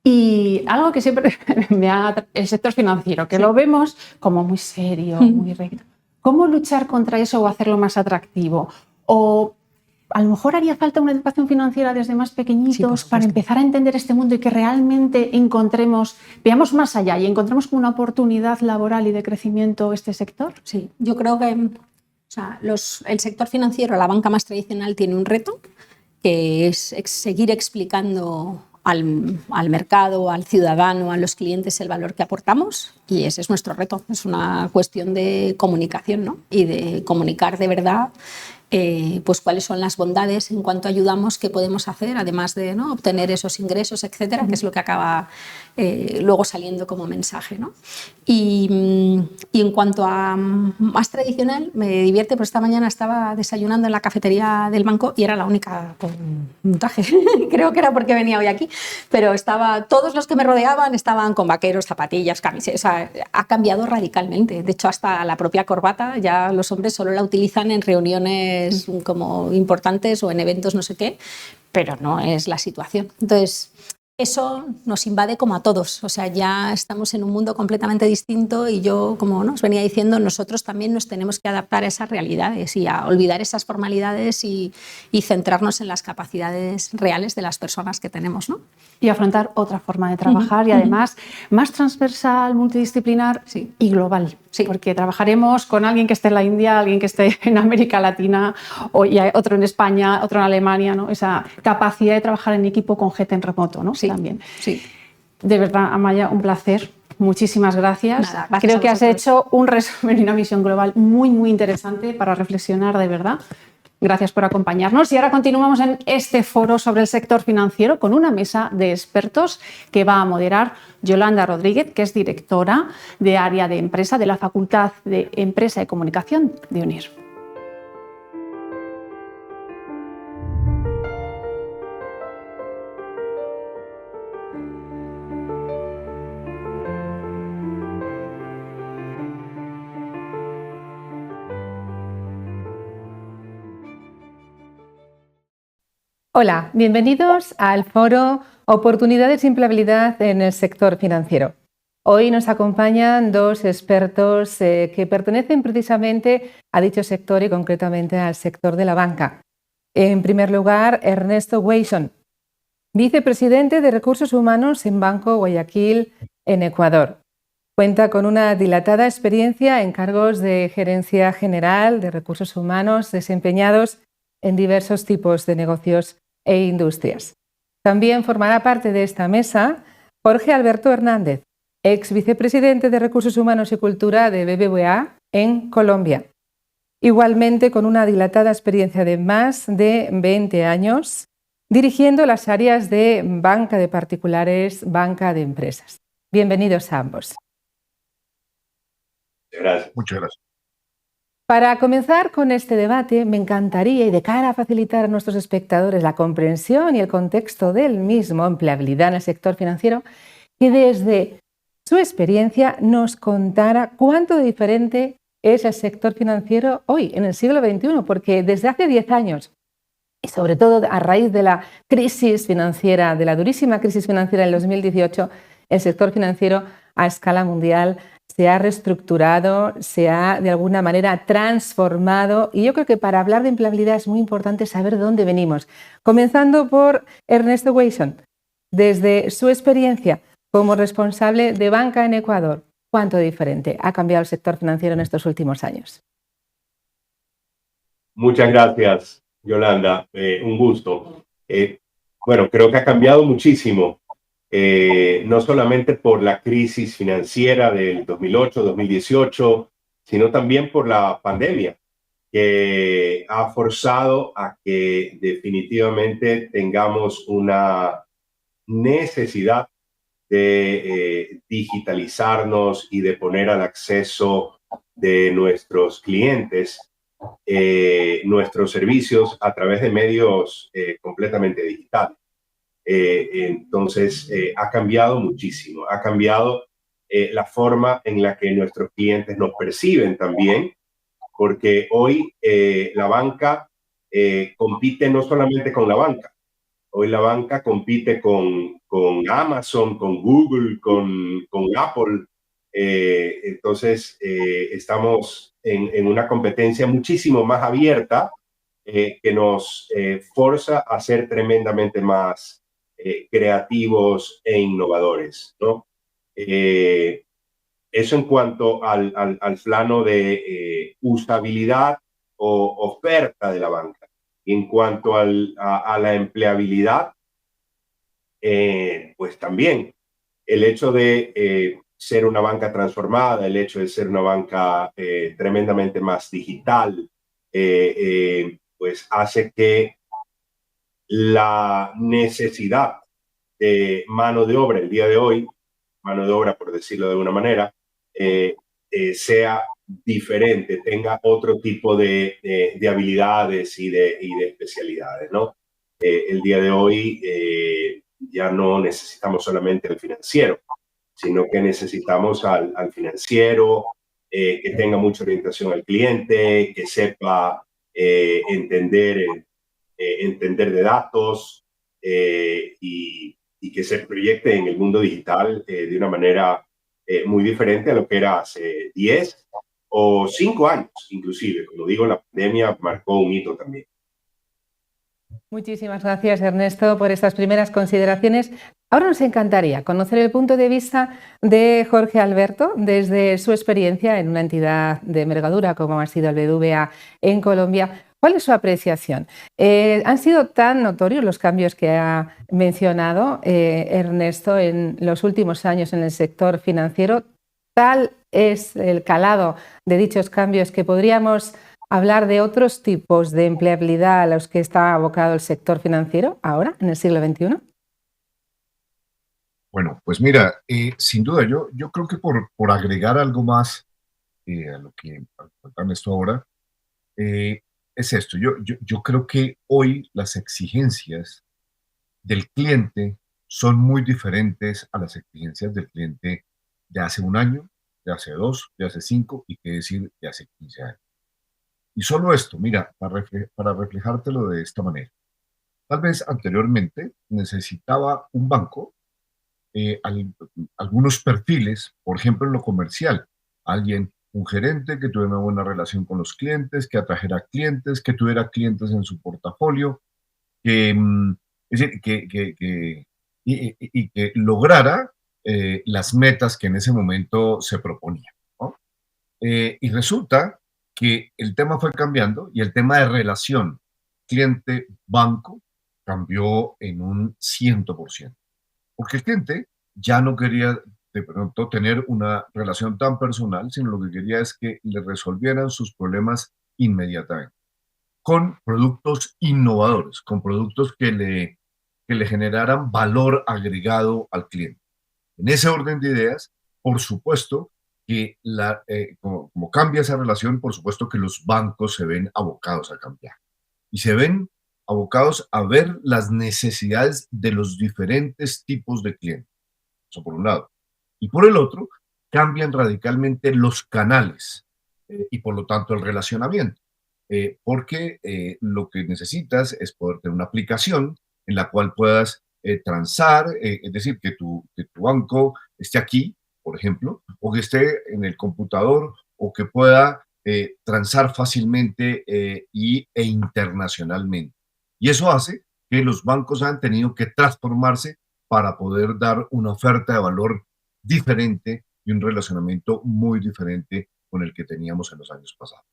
Y algo que siempre me ha... el sector financiero, que lo vemos como muy serio, muy recto. ¿Cómo luchar contra eso o hacerlo más atractivo? O a lo mejor haría falta una educación financiera desde más pequeñitos para empezar a entender este mundo y que realmente veamos más allá y encontremos como una oportunidad laboral y de crecimiento este sector. Sí, yo creo que el sector financiero, la banca más tradicional, tiene un reto, que es seguir explicando al mercado, al ciudadano, a los clientes el valor que aportamos, y ese es nuestro reto. Es una cuestión de comunicación, ¿no? Y de comunicar de verdad pues cuáles son las bondades en cuanto ayudamos, qué podemos hacer, además de, ¿no?, obtener esos ingresos, etcétera, que es lo que acaba luego saliendo como mensaje, ¿no? Y en cuanto a más tradicional, me divierte, porque esta mañana estaba desayunando en la cafetería del banco y era la única con un traje. Creo que era porque venía hoy aquí, pero todos los que me rodeaban estaban con vaqueros, zapatillas, camisetas. O sea, ha cambiado radicalmente. De hecho, hasta la propia corbata ya los hombres solo la utilizan en reuniones como importantes o en eventos no sé qué, pero no es la situación. Entonces, eso nos invade como a todos. O sea, ya estamos en un mundo completamente distinto y yo, como os venía diciendo, nosotros también nos tenemos que adaptar a esas realidades y a olvidar esas formalidades y centrarnos en las capacidades reales de las personas que tenemos, ¿no? Y afrontar otra forma de trabajar y además más transversal, multidisciplinar y global. Sí. Porque trabajaremos con alguien que esté en la India, alguien que esté en América Latina, y otro en España, otro en Alemania, ¿no? Esa capacidad de trabajar en equipo con gente en remoto, ¿no? Sí, también. Sí. De verdad, Amaya, un placer. Muchísimas gracias. Nada, gracias. Creo que has hecho un resumen y una visión global muy, muy interesante para reflexionar, de verdad. Gracias por acompañarnos. Y ahora continuamos en este foro sobre el sector financiero con una mesa de expertos que va a moderar Yolanda Rodríguez, que es directora de área de empresa de la Facultad de Empresa y Comunicación de UNIR. Hola, bienvenidos al foro Oportunidades y empleabilidad en el sector financiero. Hoy nos acompañan dos expertos que pertenecen precisamente a dicho sector y concretamente al sector de la banca. En primer lugar, Ernesto Weisson, vicepresidente de Recursos Humanos en Banco Guayaquil, en Ecuador. Cuenta con una dilatada experiencia en cargos de gerencia general de recursos humanos desempeñados en diversos tipos de negocios e industrias. También formará parte de esta mesa Jorge Alberto Hernández, ex vicepresidente de Recursos Humanos y Cultura de BBVA en Colombia. Igualmente con una dilatada experiencia de más de 20 años dirigiendo las áreas de banca de particulares, banca de empresas. Bienvenidos a ambos. Gracias. Muchas gracias. Para comenzar con este debate, me encantaría, y de cara a facilitar a nuestros espectadores la comprensión y el contexto del mismo, empleabilidad en el sector financiero, que desde su experiencia nos contara cuánto de diferente es el sector financiero hoy, en el siglo XXI, porque desde hace 10 años, y sobre todo a raíz de la crisis financiera, de la durísima crisis financiera del 2018, el sector financiero a escala mundial se ha reestructurado, se ha de alguna manera transformado, y yo creo que para hablar de empleabilidad es muy importante saber de dónde venimos. Comenzando por Ernesto Weisson, desde su experiencia como responsable de banca en Ecuador, ¿cuánto diferente ha cambiado el sector financiero en estos últimos años? Muchas gracias, Yolanda. Un gusto. Bueno, creo que ha cambiado muchísimo. No solamente por la crisis financiera del 2008-2018, sino también por la pandemia. que ha forzado a que definitivamente tengamos una necesidad de digitalizarnos y de poner al acceso de nuestros clientes nuestros servicios a través de medios completamente digitales. Entonces, ha cambiado muchísimo, ha cambiado la forma en la que nuestros clientes nos perciben también, porque hoy la banca compite no solamente con la banca, hoy la banca compite con Amazon, con Google, con Apple. Entonces, estamos en una competencia muchísimo más abierta que nos forza a ser tremendamente más creativos e innovadores, ¿no? Eso en cuanto al plano de usabilidad o oferta de la banca. Y en cuanto a la empleabilidad, pues también el hecho de ser una banca transformada, el hecho de ser una banca tremendamente más digital, pues hace que la necesidad de mano de obra el día de hoy, mano de obra por decirlo de alguna manera, sea diferente, tenga otro tipo de habilidades y de especialidades, ¿no? El día de hoy ya no necesitamos solamente el financiero, sino que necesitamos al financiero que tenga mucha orientación al cliente, que sepa entender de datos y que se proyecte en el mundo digital de una manera muy diferente a lo que era hace 10 o 5 años, inclusive. Como digo, la pandemia marcó un hito también. Muchísimas gracias, Ernesto, por estas primeras consideraciones. Ahora nos encantaría conocer el punto de vista de Jorge Alberto desde su experiencia en una entidad de envergadura como ha sido el BBVA en Colombia. ¿Cuál es su apreciación? ¿Han sido tan notorios los cambios que ha mencionado Ernesto en los últimos años en el sector financiero? ¿Tal es el calado de dichos cambios que podríamos hablar de otros tipos de empleabilidad a los que está abocado el sector financiero ahora, en el siglo XXI? Bueno, pues mira, sin duda, yo creo que por agregar algo más a lo que faltan esto ahora, es esto. Yo creo que hoy las exigencias del cliente son muy diferentes a las exigencias del cliente de hace un año, de hace 2, de hace 5 y qué decir de hace 15 años. Y solo esto, mira, para reflejártelo de esta manera. Tal vez anteriormente necesitaba un banco algunos perfiles, por ejemplo en lo comercial, un gerente que tuviera una buena relación con los clientes, que atrajera clientes, que tuviera clientes en su portafolio, es decir, y que lograra las metas que en ese momento se proponía, ¿no? Y resulta que el tema fue cambiando y el tema de relación cliente-banco cambió en un 100%. Porque el cliente ya no quería de pronto tener una relación tan personal, sino lo que quería es que le resolvieran sus problemas inmediatamente, con productos innovadores, con productos que le generaran valor agregado al cliente. En ese orden de ideas, por supuesto que como cambia esa relación, por supuesto que los bancos se ven abocados a cambiar. Y se ven abocados a ver las necesidades de los diferentes tipos de clientes. Eso por un lado. Y por el otro, cambian radicalmente los canales y por lo tanto el relacionamiento. Porque lo que necesitas es poder tener una aplicación en la cual puedas transar, es decir, que tu banco esté aquí, por ejemplo, o que esté en el computador, o que pueda transar fácilmente e internacionalmente. Y eso hace que los bancos han tenido que transformarse para poder dar una oferta de valor diferente y un relacionamiento muy diferente con el que teníamos en los años pasados.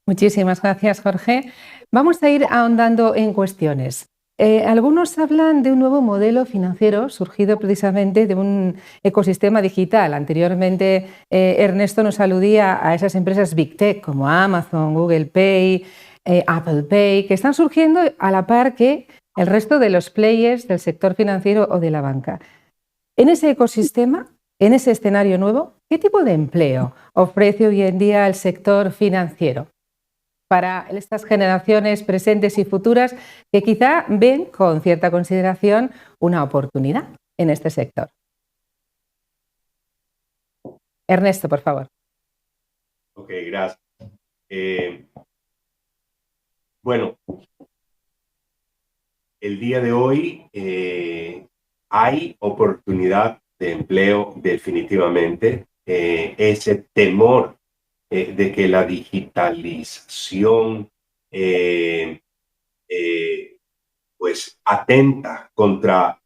Muchísimas gracias, Jorge. Vamos a ir ahondando en cuestiones. Algunos hablan de un nuevo modelo financiero surgido precisamente de un ecosistema digital. Anteriormente, Ernesto nos aludía a esas empresas Big Tech como Amazon, Google Pay, Apple Pay, que están surgiendo a la par que el resto de los players del sector financiero o de la banca. En ese ecosistema, en ese escenario nuevo, ¿qué tipo de empleo ofrece hoy en día el sector financiero para estas generaciones presentes y futuras que quizá ven con cierta consideración una oportunidad en este sector? Ernesto, por favor. Ok, gracias. Bueno, el día de hoy hay oportunidad de empleo definitivamente. Ese temor de que la digitalización pues atenta contra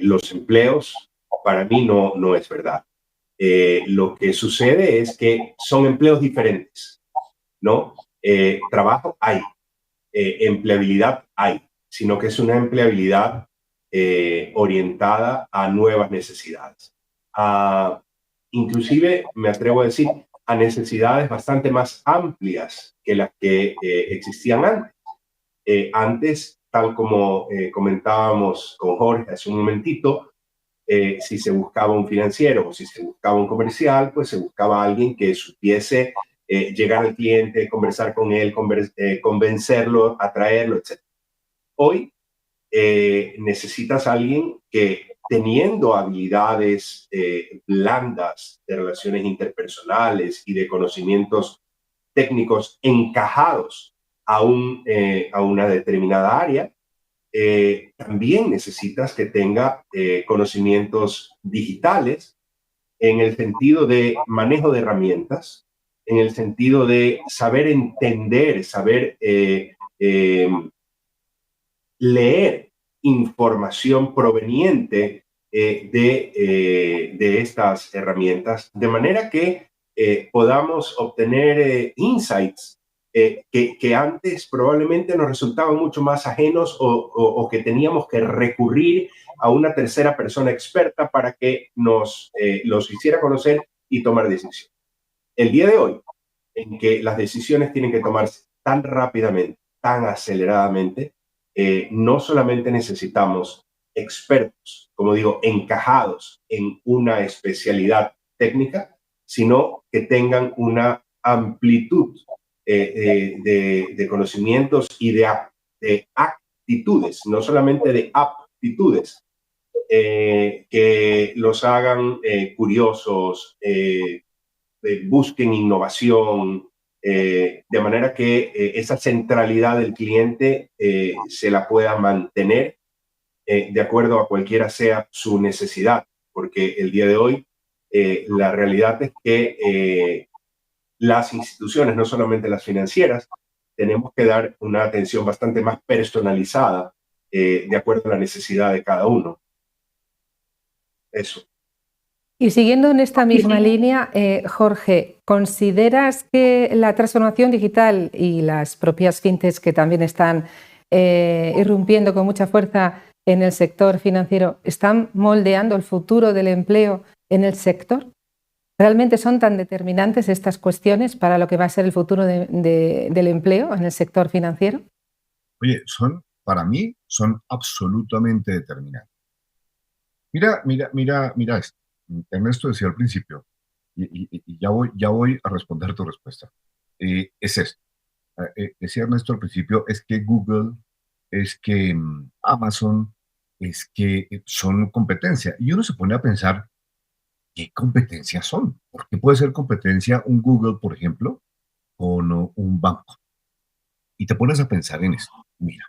los empleos, para mí no es verdad. Lo que sucede es que son empleos diferentes, ¿no? Trabajo hay, empleabilidad hay, sino que es una empleabilidad orientada a nuevas necesidades. Inclusive, me atrevo a decir, a necesidades bastante más amplias que las que existían antes. Antes, tal como comentábamos con Jorge hace un momentito, si se buscaba un financiero o si se buscaba un comercial, pues se buscaba alguien que supiese llegar al cliente, conversar con él, convencerlo, atraerlo, etc. Hoy necesitas a alguien que, teniendo habilidades blandas de relaciones interpersonales y de conocimientos técnicos encajados a una determinada área, también necesitas que tenga conocimientos digitales en el sentido de manejo de herramientas, en el sentido de saber entender, saber leer información proveniente de estas herramientas, de manera que podamos obtener insights que antes probablemente nos resultaban mucho más ajenos o que teníamos que recurrir a una tercera persona experta para que nos los hiciera conocer y tomar decisiones. El día de hoy, en que las decisiones tienen que tomarse tan rápidamente, tan aceleradamente, no solamente necesitamos expertos, como digo, encajados en una especialidad técnica, sino que tengan una amplitud de conocimientos y de actitudes, no solamente de aptitudes, que los hagan curiosos, busquen innovación, de manera que esa centralidad del cliente se la pueda mantener de acuerdo a cualquiera sea su necesidad, porque el día de hoy la realidad es que las instituciones, no solamente las financieras, tenemos que dar una atención bastante más personalizada de acuerdo a la necesidad de cada uno. Eso. Y siguiendo en esta misma línea, Jorge, ¿consideras que la transformación digital y las propias fintechs que también están irrumpiendo con mucha fuerza en el sector financiero están moldeando el futuro del empleo en el sector? ¿Realmente son tan determinantes estas cuestiones para lo que va a ser el futuro del empleo en el sector financiero? Oye, para mí, son absolutamente determinantes. Mira esto. Ernesto decía al principio, y ya voy a responder tu respuesta. Es esto. Decía Ernesto al principio, es que Google, es que Amazon, es que son competencia. Y uno se pone a pensar, ¿qué competencias son? ¿Por qué puede ser competencia un Google, por ejemplo, con un banco? Y te pones a pensar en esto. Mira,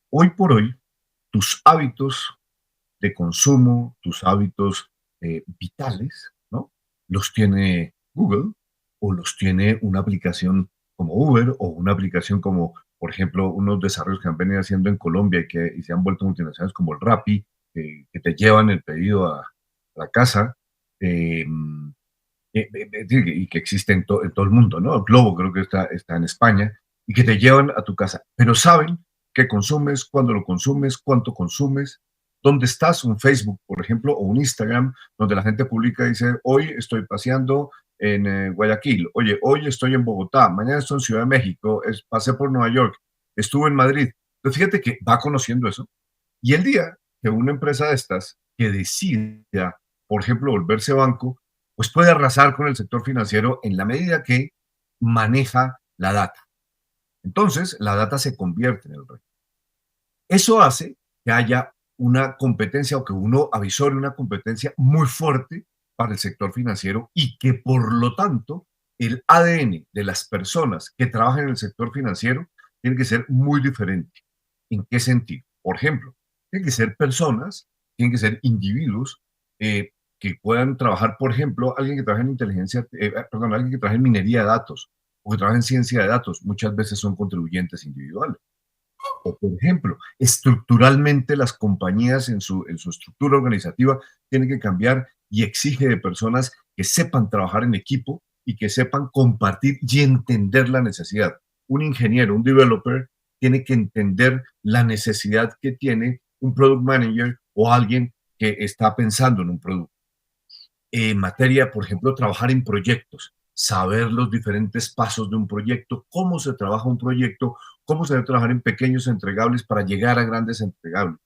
hoy por hoy, tus hábitos de consumo, tus hábitos vitales, ¿no? Los tiene Google o los tiene una aplicación como Uber o una aplicación como, por ejemplo, unos desarrollos que han venido haciendo en Colombia y se han vuelto multinacionales como el Rappi, que te llevan el pedido a la casa y que existe en todo el mundo, ¿no? El Globo creo que está en España y que te llevan a tu casa, pero saben qué consumes, cuándo lo consumes, cuánto consumes, dónde estás, un Facebook, por ejemplo, o un Instagram, donde la gente publica y dice, hoy estoy paseando en Guayaquil, oye, hoy estoy en Bogotá, mañana estoy en Ciudad de México, pasé por Nueva York, estuve en Madrid. Entonces, fíjate que va conociendo eso. Y el día que una empresa de estas que decida, por ejemplo, volverse banco, pues puede arrasar con el sector financiero en la medida que maneja la data. Entonces, la data se convierte en el rey. Eso hace que haya una competencia o que uno avisore una competencia muy fuerte para el sector financiero y que por lo tanto el ADN de las personas que trabajan en el sector financiero tiene que ser muy diferente. ¿En qué sentido? Por ejemplo, tienen que ser personas, tienen que ser individuos que puedan trabajar, por ejemplo, alguien que trabaja en alguien que trabaja en minería de datos o que trabaja en ciencia de datos, muchas veces son contribuyentes individuales. O, por ejemplo, estructuralmente las compañías en su estructura organizativa tienen que cambiar y exige de personas que sepan trabajar en equipo y que sepan compartir y entender la necesidad. Un ingeniero, un developer, tiene que entender la necesidad que tiene un product manager o alguien que está pensando en un producto. En materia, por ejemplo, trabajar en proyectos, saber los diferentes pasos de un proyecto, cómo se trabaja un proyecto, cómo se debe trabajar en pequeños entregables para llegar a grandes entregables,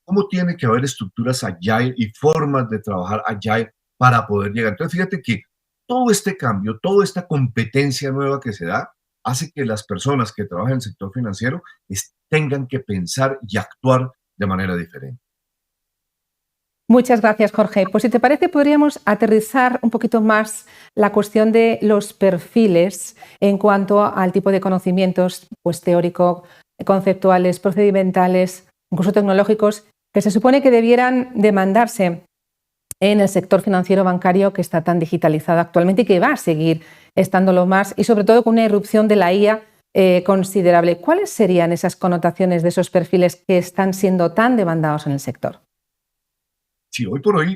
cómo tiene que haber estructuras agile y formas de trabajar agile para poder llegar. Entonces, fíjate que todo este cambio, toda esta competencia nueva que se da, hace que las personas que trabajan en el sector financiero tengan que pensar y actuar de manera diferente. Muchas gracias, Jorge. Pues si te parece, podríamos aterrizar un poquito más la cuestión de los perfiles en cuanto al tipo de conocimientos, pues teórico, conceptuales, procedimentales, incluso tecnológicos, que se supone que debieran demandarse en el sector financiero bancario que está tan digitalizado actualmente y que va a seguir estándolo más, y sobre todo con una irrupción de la IA considerable. ¿Cuáles serían esas connotaciones de esos perfiles que están siendo tan demandados en el sector? Sí, hoy por hoy,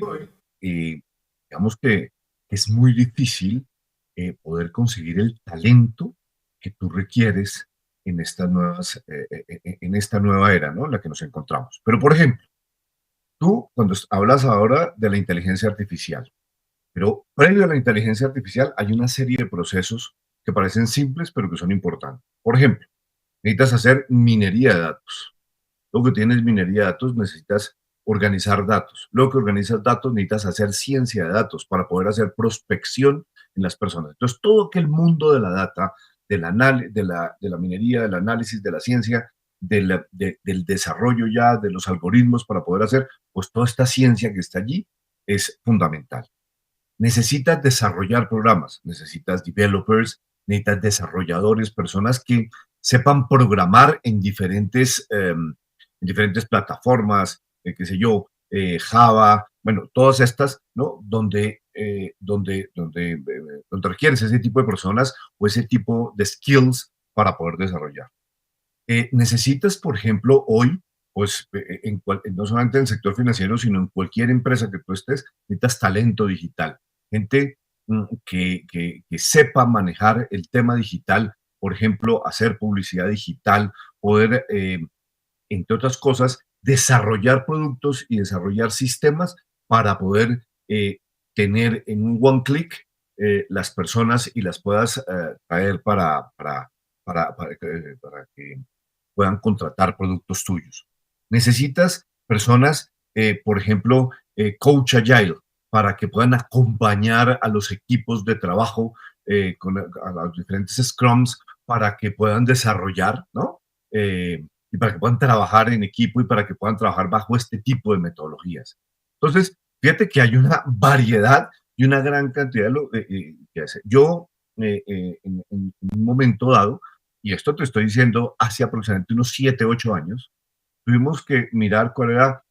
digamos que es muy difícil poder conseguir el talento que tú requieres en en esta nueva era, ¿no?, en la que nos encontramos. Pero, por ejemplo, tú cuando hablas ahora de la inteligencia artificial, pero previo a la inteligencia artificial hay una serie de procesos que parecen simples, pero que son importantes. Por ejemplo, necesitas hacer minería de datos. Luego que tienes minería de datos, necesitas organizar datos. Luego que organizas datos, necesitas hacer ciencia de datos para poder hacer prospección en las personas. Entonces, todo aquel mundo de la data, de la minería, del análisis, de la ciencia, del desarrollo ya, de los algoritmos para poder hacer, pues toda esta ciencia que está allí es fundamental. Necesitas desarrollar programas, necesitas developers, necesitas desarrolladores, personas que sepan programar en diferentes plataformas, qué sé yo, Java, bueno, todas estas, ¿no? Donde requieres ese tipo de personas o ese tipo de skills para poder desarrollar. Necesitas, por ejemplo, hoy, pues no solamente en el sector financiero, sino en cualquier empresa que tú estés, necesitas talento digital. Gente que sepa manejar el tema digital, por ejemplo, hacer publicidad digital, poder, entre otras cosas, desarrollar productos y desarrollar sistemas para poder tener en un one click las personas y las puedas traer para que puedan contratar productos tuyos. Necesitas personas, por ejemplo, coach agile, para que puedan acompañar a los equipos de trabajo, a los diferentes scrums, para que puedan desarrollar, ¿no? Y para que puedan trabajar en equipo y para que puedan trabajar bajo este tipo de metodologías. Entonces, fíjate que hay una variedad y una gran cantidad que hacer. Yo, en un momento dado, y esto te estoy diciendo hace aproximadamente unos 7, 8 años, tuvimos que mirar cuál era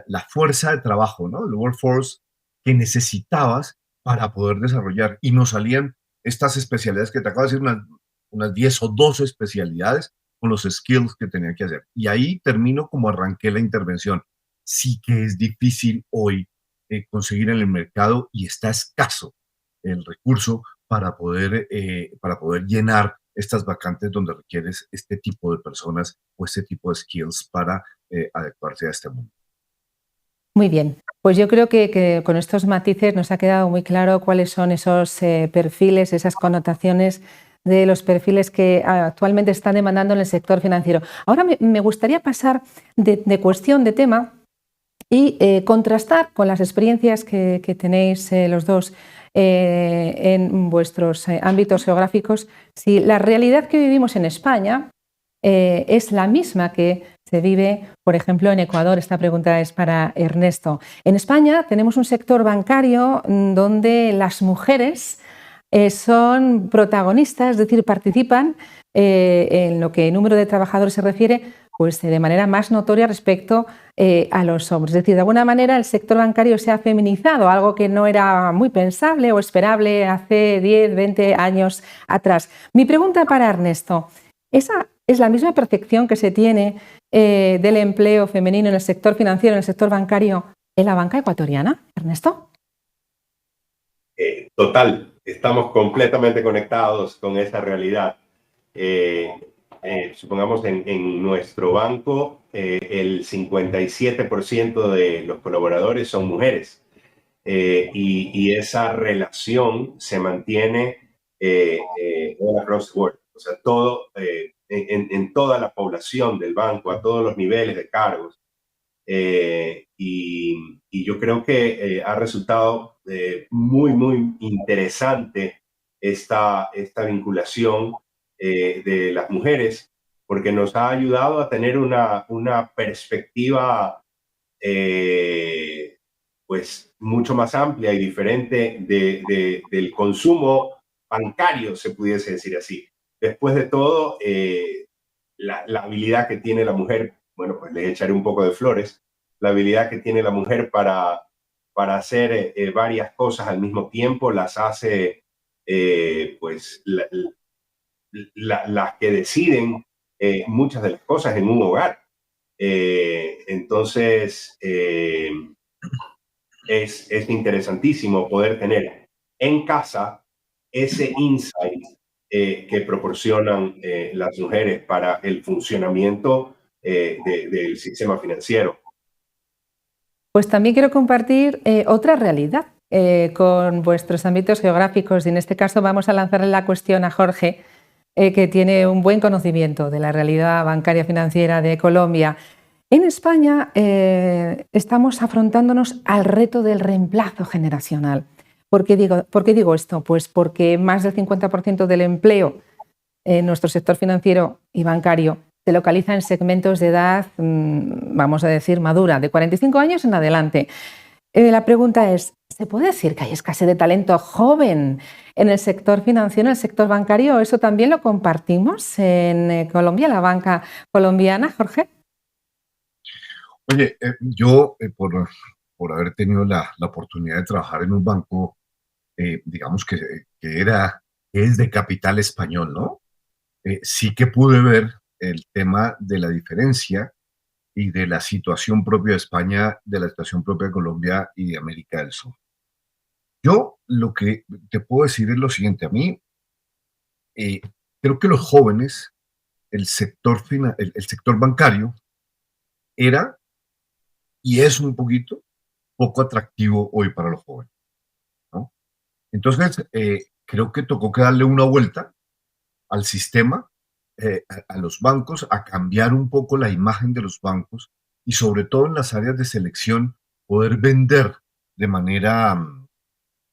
la fuerza de trabajo, ¿no? El workforce que necesitabas para poder desarrollar. Y nos salían estas especialidades que te acabo de decir, unas 10 o 12 especialidades con los skills que tenía que hacer. Y ahí termino como arranqué la intervención. Sí que es difícil hoy conseguir en el mercado y está escaso el recurso para poder llenar estas vacantes donde requieres este tipo de personas o este tipo de skills para adecuarse a este mundo. Muy bien, pues yo creo que con estos matices nos ha quedado muy claro cuáles son esos perfiles, esas connotaciones de los perfiles que actualmente están demandando en el sector financiero. Ahora me gustaría pasar de cuestión de tema y contrastar con las experiencias que tenéis los dos en vuestros ámbitos geográficos, si la realidad que vivimos en España es la misma que se vive, por ejemplo, en Ecuador. Esta pregunta es para Ernesto. En España tenemos un sector bancario donde las mujeres son protagonistas, es decir, participan en lo que el número de trabajadores se refiere, pues de manera más notoria respecto a los hombres. Es decir, de alguna manera el sector bancario se ha feminizado, algo que no era muy pensable o esperable hace 10, 20 años atrás. Mi pregunta para Ernesto, ¿esa es la misma percepción que se tiene del empleo femenino en el sector financiero, en el sector bancario, en la banca ecuatoriana, Ernesto? Total, estamos completamente conectados con esa realidad. Supongamos en nuestro banco, el 57% de los colaboradores son mujeres y esa relación se mantiene all across the board. O sea, en toda la población del banco, a todos los niveles de cargos. Y yo creo que ha resultado muy, muy interesante esta vinculación de las mujeres, porque nos ha ayudado a tener una perspectiva pues mucho más amplia y diferente del consumo bancario, se pudiese decir así. Después de todo, la habilidad que tiene la mujer, bueno, pues le echaré un poco de flores, la habilidad que tiene la mujer para hacer varias cosas al mismo tiempo, las hace pues las que deciden muchas de las cosas en un hogar. Entonces, es interesantísimo poder tener en casa ese insight que proporcionan las mujeres para el funcionamiento del sistema financiero. Pues también quiero compartir otra realidad con vuestros ámbitos geográficos y en este caso vamos a lanzarle la cuestión a Jorge, que tiene un buen conocimiento de la realidad bancaria financiera de Colombia. En España estamos afrontándonos al reto del reemplazo generacional. ¿Por qué digo esto? Pues porque más del 50% del empleo en nuestro sector financiero y bancario se localiza en segmentos de edad, vamos a decir, madura, de 45 años en adelante. La pregunta es, ¿se puede decir que hay escasez de talento joven en el sector financiero, en el sector bancario? ¿Eso también lo compartimos en Colombia, la banca colombiana, Jorge? Oye, yo por haber tenido la oportunidad de trabajar en un banco, digamos que es de capital español, ¿no? Sí que pude ver el tema de la diferencia y de la situación propia de España, de la situación propia de Colombia y de América del Sur. Yo lo que te puedo decir es lo siguiente, a mí creo que los jóvenes, el sector bancario era y es un poco atractivo hoy para los jóvenes, ¿no? Entonces, creo que tocó que darle una vuelta al sistema, a los bancos, a cambiar un poco la imagen de los bancos y sobre todo en las áreas de selección, poder vender de manera,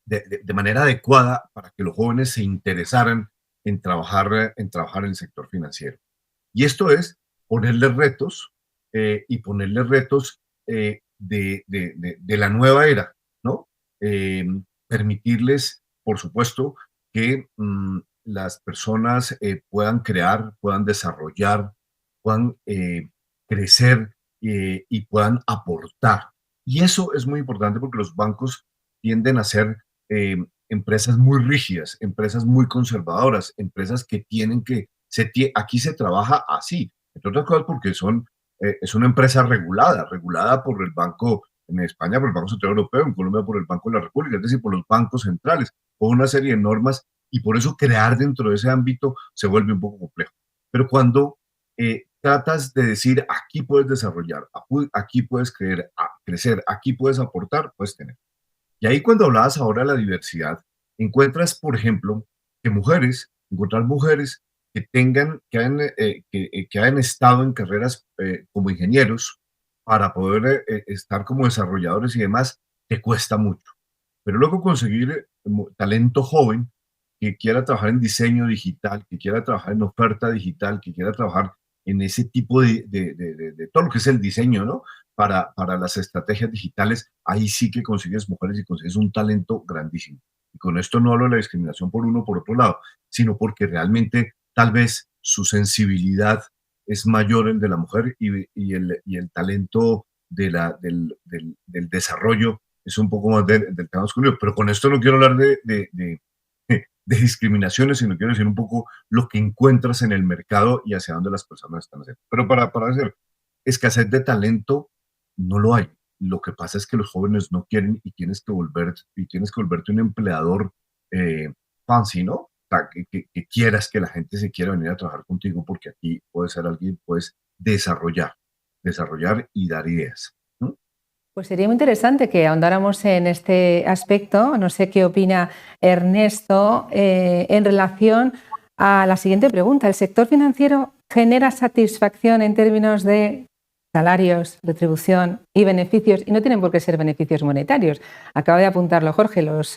de manera adecuada para que los jóvenes se interesaran en trabajar en el sector financiero. Y esto es ponerles retos y ponerles retos de la nueva era, ¿no? Permitirles, por supuesto, que las personas puedan crear, puedan desarrollar, puedan crecer y puedan aportar. Y eso es muy importante porque los bancos tienden a ser empresas muy rígidas, empresas muy conservadoras, empresas que aquí se trabaja así, entre otras cosas porque es una empresa regulada por el Banco, en España por el Banco Central Europeo, en Colombia por el Banco de la República, es decir, por los bancos centrales, con una serie de normas y por eso crear dentro de ese ámbito se vuelve un poco complejo. Pero cuando tratas de decir, aquí puedes desarrollar, aquí puedes crecer, aquí puedes aportar, puedes tener. Y ahí cuando hablabas ahora de la diversidad, encuentras, por ejemplo, encontrar mujeres que hayan estado en carreras como ingenieros para poder estar como desarrolladores y demás, te cuesta mucho. Pero luego conseguir talento joven que quiera trabajar en diseño digital, que quiera trabajar en oferta digital, que quiera trabajar en ese tipo de todo lo que es el diseño, ¿no? Para las estrategias digitales, ahí sí que consigues mujeres y consigues un talento grandísimo. Y con esto no hablo de la discriminación por uno o por otro lado, sino porque realmente tal vez su sensibilidad es mayor el de la mujer y el talento del desarrollo es un poco más del tema masculino. Pero con esto no quiero hablar de discriminaciones, sino quiero decir un poco lo que encuentras en el mercado y hacia dónde las personas están haciendo. Pero para hacer escasez de talento, no lo hay. Lo que pasa es que los jóvenes no quieren y tienes que volverte un empleador fancy, ¿no? O sea, que quieras que la gente se quiera venir a trabajar contigo porque aquí puedes ser alguien, puedes desarrollar y dar ideas, ¿no? Pues sería muy interesante que ahondáramos en este aspecto. No sé qué opina Ernesto en relación a la siguiente pregunta. ¿El sector financiero genera satisfacción en términos de salarios, retribución y beneficios? Y no tienen por qué ser beneficios monetarios. Acaba de apuntarlo Jorge, los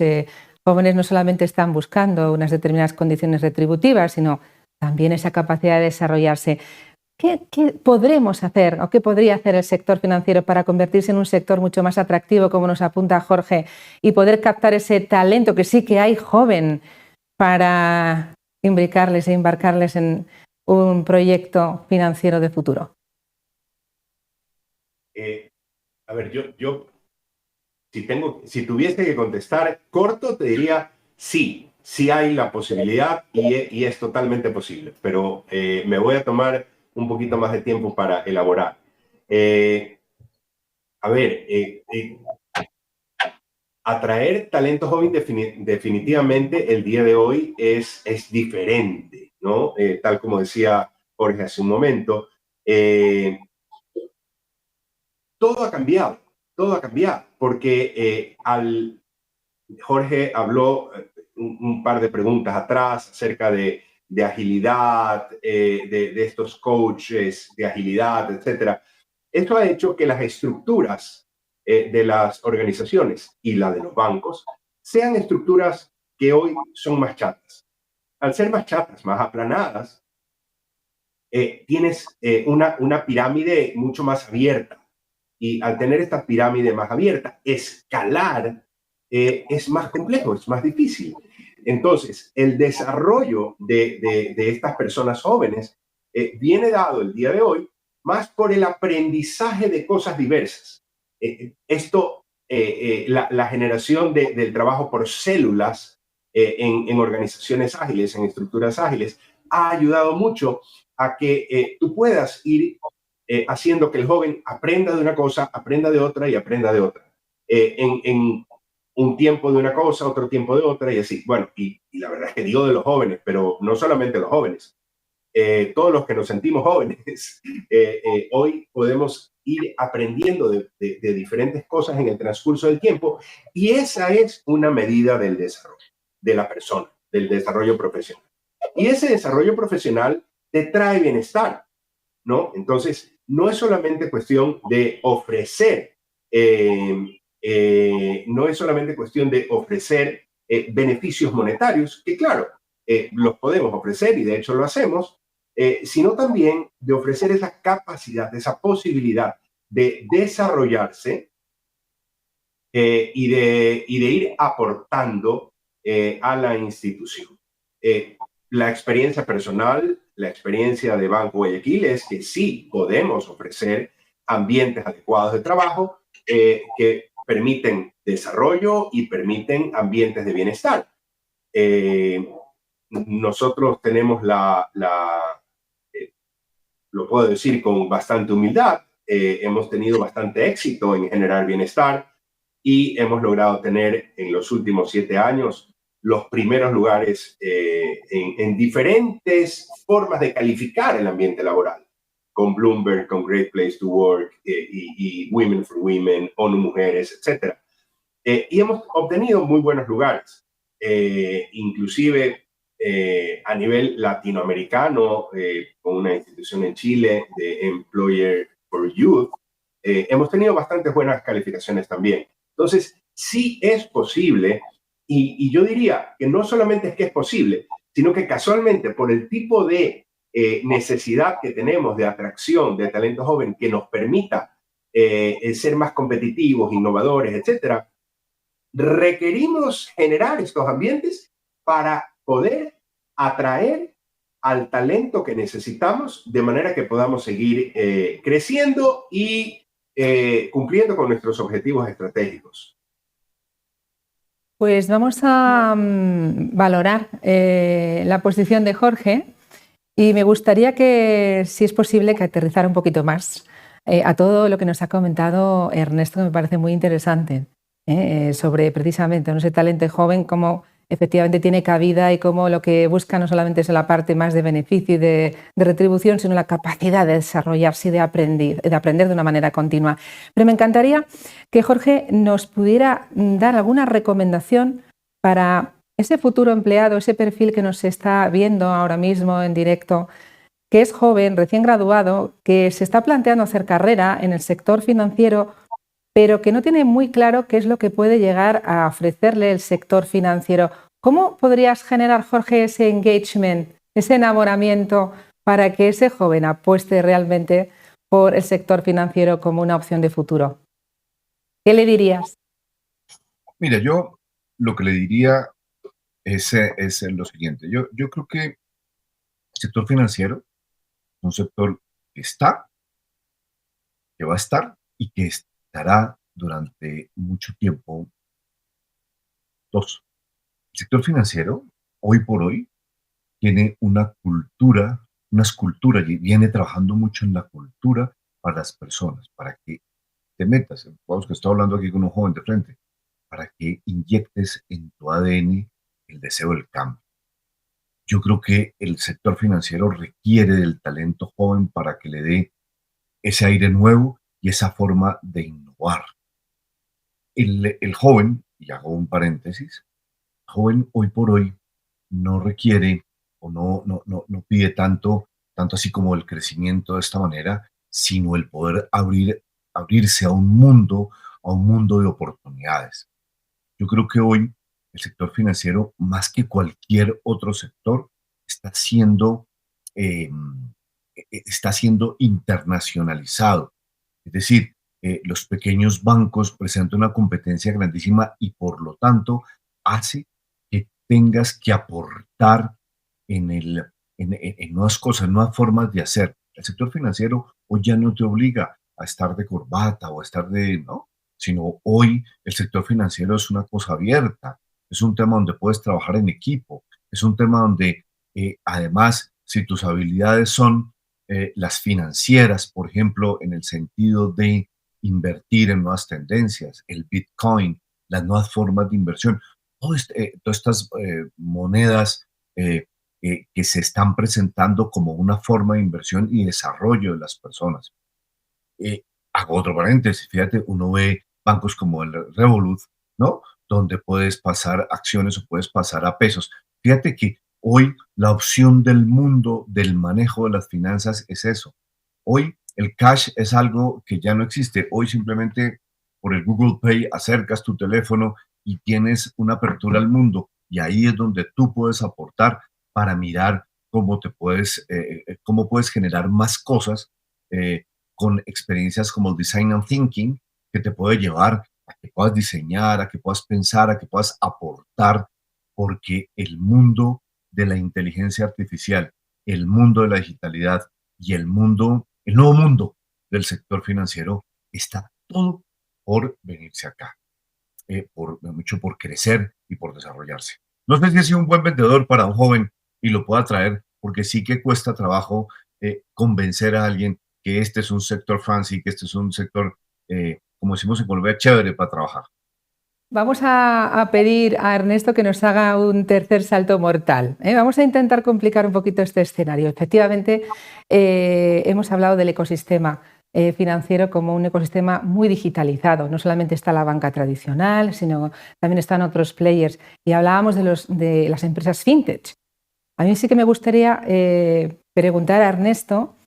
jóvenes no solamente están buscando unas determinadas condiciones retributivas, sino también esa capacidad de desarrollarse. ¿Qué podremos hacer o qué podría hacer el sector financiero para convertirse en un sector mucho más atractivo, como nos apunta Jorge, y poder captar ese talento que sí que hay joven para imbricarles e embarcarles en un proyecto financiero de futuro? A ver, yo si tuviese que contestar corto, te diría sí hay la posibilidad y es totalmente posible, pero me voy a tomar un poquito más de tiempo para elaborar. Atraer talento joven definitivamente el día de hoy es diferente, ¿no? Tal como decía Jorge hace un momento, todo ha cambiado, porque Jorge habló un par de preguntas atrás acerca de agilidad, de estos coaches de agilidad, etcétera. Esto ha hecho que las estructuras de las organizaciones y la de los bancos sean estructuras que hoy son más chatas. Al ser más chatas, más aplanadas, tienes una pirámide mucho más abierta. Y al tener esta pirámide más abierta, escalar es más complejo, es más difícil. Entonces, el desarrollo de estas personas jóvenes viene dado el día de hoy más por el aprendizaje de cosas diversas. La generación del trabajo por células en organizaciones ágiles, en estructuras ágiles, ha ayudado mucho a que tú puedas ir haciendo que el joven aprenda de una cosa, aprenda de otra y aprenda de otra. En un tiempo de una cosa, otro tiempo de otra y así. Bueno, y la verdad es que digo de los jóvenes, pero no solamente los jóvenes. Todos los que nos sentimos jóvenes, hoy podemos ir aprendiendo de diferentes cosas en el transcurso del tiempo y esa es una medida del desarrollo de la persona, del desarrollo profesional. Y ese desarrollo profesional te trae bienestar, ¿no? Entonces, no es solamente cuestión de ofrecer, beneficios monetarios, que claro, los podemos ofrecer y de hecho lo hacemos, sino también de ofrecer esa capacidad, esa posibilidad de desarrollarse y de ir aportando a la institución. La experiencia personal, la experiencia de Banco Guayaquil es que sí podemos ofrecer ambientes adecuados de trabajo que permiten desarrollo y permiten ambientes de bienestar. Nosotros tenemos lo puedo decir con bastante humildad, hemos tenido bastante éxito en generar bienestar y hemos logrado tener en los últimos 7 años los primeros lugares en diferentes formas de calificar el ambiente laboral, con Bloomberg, con Great Place to Work y Women for Women, ONU Mujeres, etc. Y hemos obtenido muy buenos lugares, inclusive a nivel latinoamericano, con una institución en Chile de Employer for Youth, hemos tenido bastantes buenas calificaciones también. Entonces, sí es posible, y yo diría que no solamente es que es posible, sino que casualmente por el tipo de necesidad que tenemos de atracción de talento joven que nos permita ser más competitivos, innovadores, etcétera, requerimos generar estos ambientes para poder atraer al talento que necesitamos de manera que podamos seguir creciendo y cumpliendo con nuestros objetivos estratégicos. Pues vamos a valorar la posición de Jorge y me gustaría que, si es posible, que aterrizara un poquito más a todo lo que nos ha comentado Ernesto, que me parece muy interesante, sobre precisamente ese talento joven, cómo efectivamente tiene cabida y cómo lo que busca no solamente es la parte más de beneficio y de retribución, sino la capacidad de desarrollarse y de aprender de una manera continua. Pero me encantaría que Jorge nos pudiera dar alguna recomendación para ese futuro empleado, ese perfil que nos está viendo ahora mismo en directo, que es joven, recién graduado, que se está planteando hacer carrera en el sector financiero, pero que no tiene muy claro qué es lo que puede llegar a ofrecerle el sector financiero. ¿Cómo podrías generar, Jorge, ese engagement, ese enamoramiento para que ese joven apueste realmente por el sector financiero como una opción de futuro? ¿Qué le dirías? Mira, yo lo que le diría es lo siguiente. Yo creo que el sector financiero es un sector que está, que va a estar y que estará durante mucho tiempo. Dos, el sector financiero, hoy por hoy, tiene una cultura, y viene trabajando mucho en la cultura para las personas, para que te metas, vamos que estoy hablando aquí con un joven de frente, para que inyectes en tu ADN el deseo del cambio. Yo creo que el sector financiero requiere del talento joven para que le dé ese aire nuevo y esa forma de innovar. El joven, y hago un paréntesis, el joven hoy por hoy no requiere o no pide tanto así como el crecimiento de esta manera, sino el poder abrirse a un mundo de oportunidades. Yo creo que hoy el sector financiero, más que cualquier otro sector, está siendo, eh, está siendo internacionalizado. Es decir, los pequeños bancos presentan una competencia grandísima y por lo tanto hace que tengas que aportar en nuevas cosas, nuevas formas de hacer. El sector financiero hoy ya no te obliga a estar de corbata o a estar ¿no? Sino hoy el sector financiero es una cosa abierta, es un tema donde puedes trabajar en equipo, es un tema donde además, si tus habilidades son las financieras, por ejemplo, en el sentido de invertir en nuevas tendencias, el Bitcoin, las nuevas formas de inversión, todas estas monedas que se están presentando como una forma de inversión y desarrollo de las personas. Hago otro paréntesis, fíjate, uno ve bancos como el Revolut, ¿no? Donde puedes pasar acciones o puedes pasar a pesos. Fíjate que hoy la opción del mundo del manejo de las finanzas es eso. Hoy el cash es algo que ya no existe. Hoy simplemente por el Google Pay acercas tu teléfono y tienes una apertura al mundo. Y ahí es donde tú puedes aportar para mirar cómo cómo puedes generar más cosas con experiencias como el Design and Thinking, que te puede llevar a que puedas diseñar, a que puedas pensar, a que puedas aportar, porque el mundo de la inteligencia artificial, el mundo de la digitalidad y el nuevo mundo del sector financiero está todo por venirse acá, mucho por crecer y por desarrollarse. No sé si he sido un buen vendedor para un joven y lo pueda traer, porque sí que cuesta trabajo convencer a alguien que este es un sector fancy, que este es un sector, como decimos en Colombia, chévere para trabajar. Vamos a pedir a Ernesto que nos haga un tercer salto mortal. Vamos a intentar complicar un poquito este escenario. Efectivamente, hemos hablado del ecosistema financiero como un ecosistema muy digitalizado. No solamente está la banca tradicional, sino también están otros players. Y hablábamos de las empresas fintech. A mí sí que me gustaría preguntar a Ernesto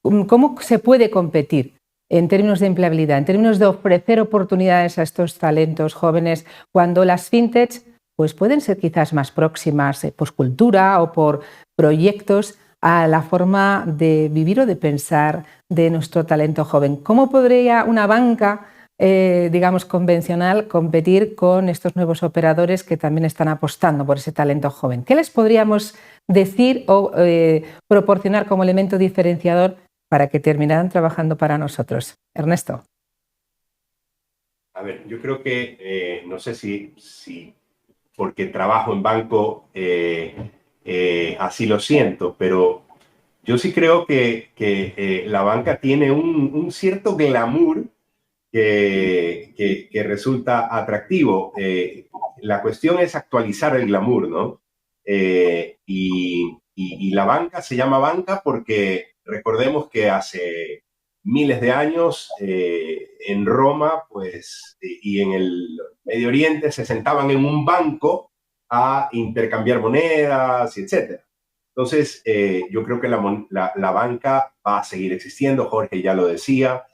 cómo se puede competir en términos de empleabilidad, en términos de ofrecer oportunidades a estos talentos jóvenes, cuando las fintechs pues pueden ser quizás más próximas por cultura o por proyectos a la forma de vivir o de pensar de nuestro talento joven. ¿Cómo podría una banca, digamos, convencional competir con estos nuevos operadores que también están apostando por ese talento joven? ¿Qué les podríamos decir o proporcionar como elemento diferenciador para que terminaran trabajando para nosotros? Ernesto. A ver, yo creo que, no sé si porque trabajo en banco, así lo siento, pero yo sí creo que la banca tiene un cierto glamour que resulta atractivo. La cuestión es actualizar el glamour, ¿no? Y la banca se llama banca porque recordemos que hace miles de años en Roma, pues, y en el Medio Oriente se sentaban en un banco a intercambiar monedas, etc. Entonces, yo creo que la banca va a seguir existiendo, Jorge ya lo decía,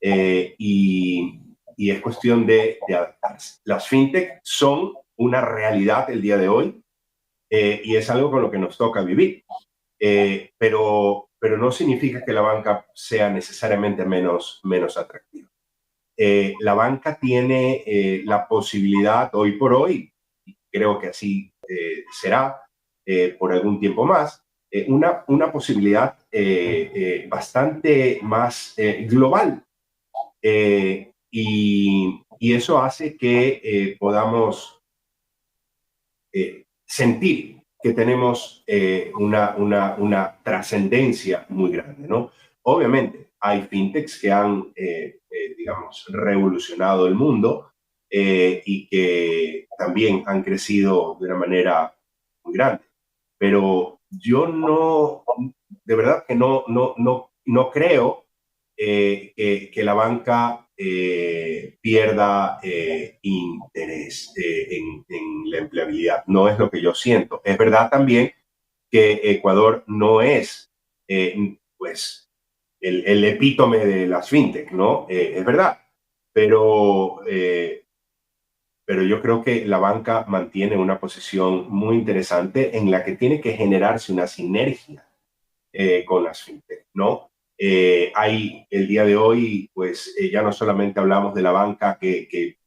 y es cuestión de adaptarse. Las fintech son una realidad el día de hoy y es algo con lo que nos toca vivir. Pero no significa que la banca sea necesariamente menos atractiva. La banca tiene la posibilidad hoy por hoy, y creo que así será por algún tiempo más, una posibilidad bastante más global. Y eso hace que podamos sentir que tenemos una trascendencia muy grande, ¿no? Obviamente, hay fintechs que han, digamos, revolucionado el mundo y que también han crecido de una manera muy grande. Pero yo no, de verdad que no creo que la banca pierda interés en la empleabilidad. No es lo que yo siento. Es verdad también que Ecuador no es, pues, el epítome de las fintech, ¿no? Es verdad. Pero, pero yo creo que la banca mantiene una posición muy interesante en la que tiene que generarse una sinergia con las fintech, ¿no? Hay el día de hoy, pues ya no solamente hablamos de la banca que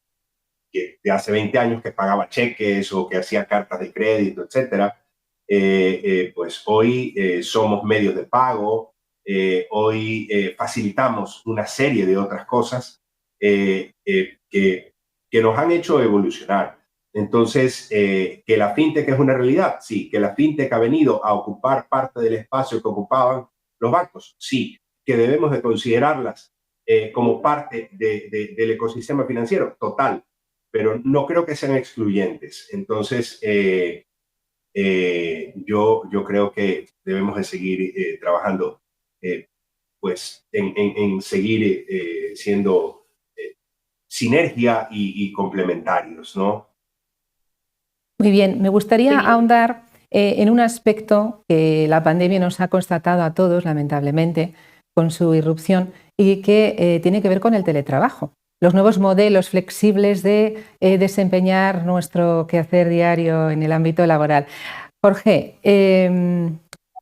de hace 20 años que pagaba cheques o que hacía cartas de crédito, etcétera. Pues hoy somos medios de pago, hoy facilitamos una serie de otras cosas que nos han hecho evolucionar. Entonces, que la fintech es una realidad, sí. Que la fintech ha venido a ocupar parte del espacio que ocupaban los bancos, sí. Que debemos de considerarlas como parte del ecosistema financiero, total. Pero no creo que sean excluyentes. Entonces, yo creo que debemos de seguir trabajando, pues, en seguir siendo sinergia y complementarios, ¿no? Muy bien, me gustaría ahondar en un aspecto que la pandemia nos ha constatado a todos, lamentablemente, con su irrupción, y que tiene que ver con el teletrabajo. Los nuevos modelos flexibles de desempeñar nuestro quehacer diario en el ámbito laboral. Jorge,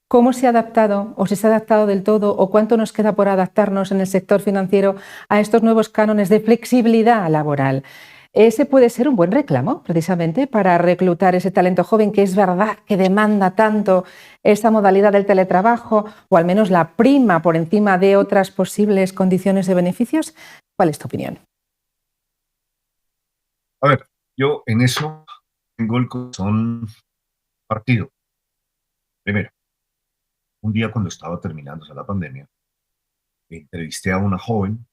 ¿cómo se ha adaptado o si se ha adaptado del todo o cuánto nos queda por adaptarnos en el sector financiero a estos nuevos cánones de flexibilidad laboral? Ese puede ser un buen reclamo, precisamente, para reclutar ese talento joven que es verdad que demanda tanto esa modalidad del teletrabajo, o al menos la prima por encima de otras posibles condiciones de beneficios. ¿Cuál es tu opinión? A ver, yo en eso tengo el corazón partido. Primero, un día cuando estaba terminándose la pandemia, entrevisté a una joven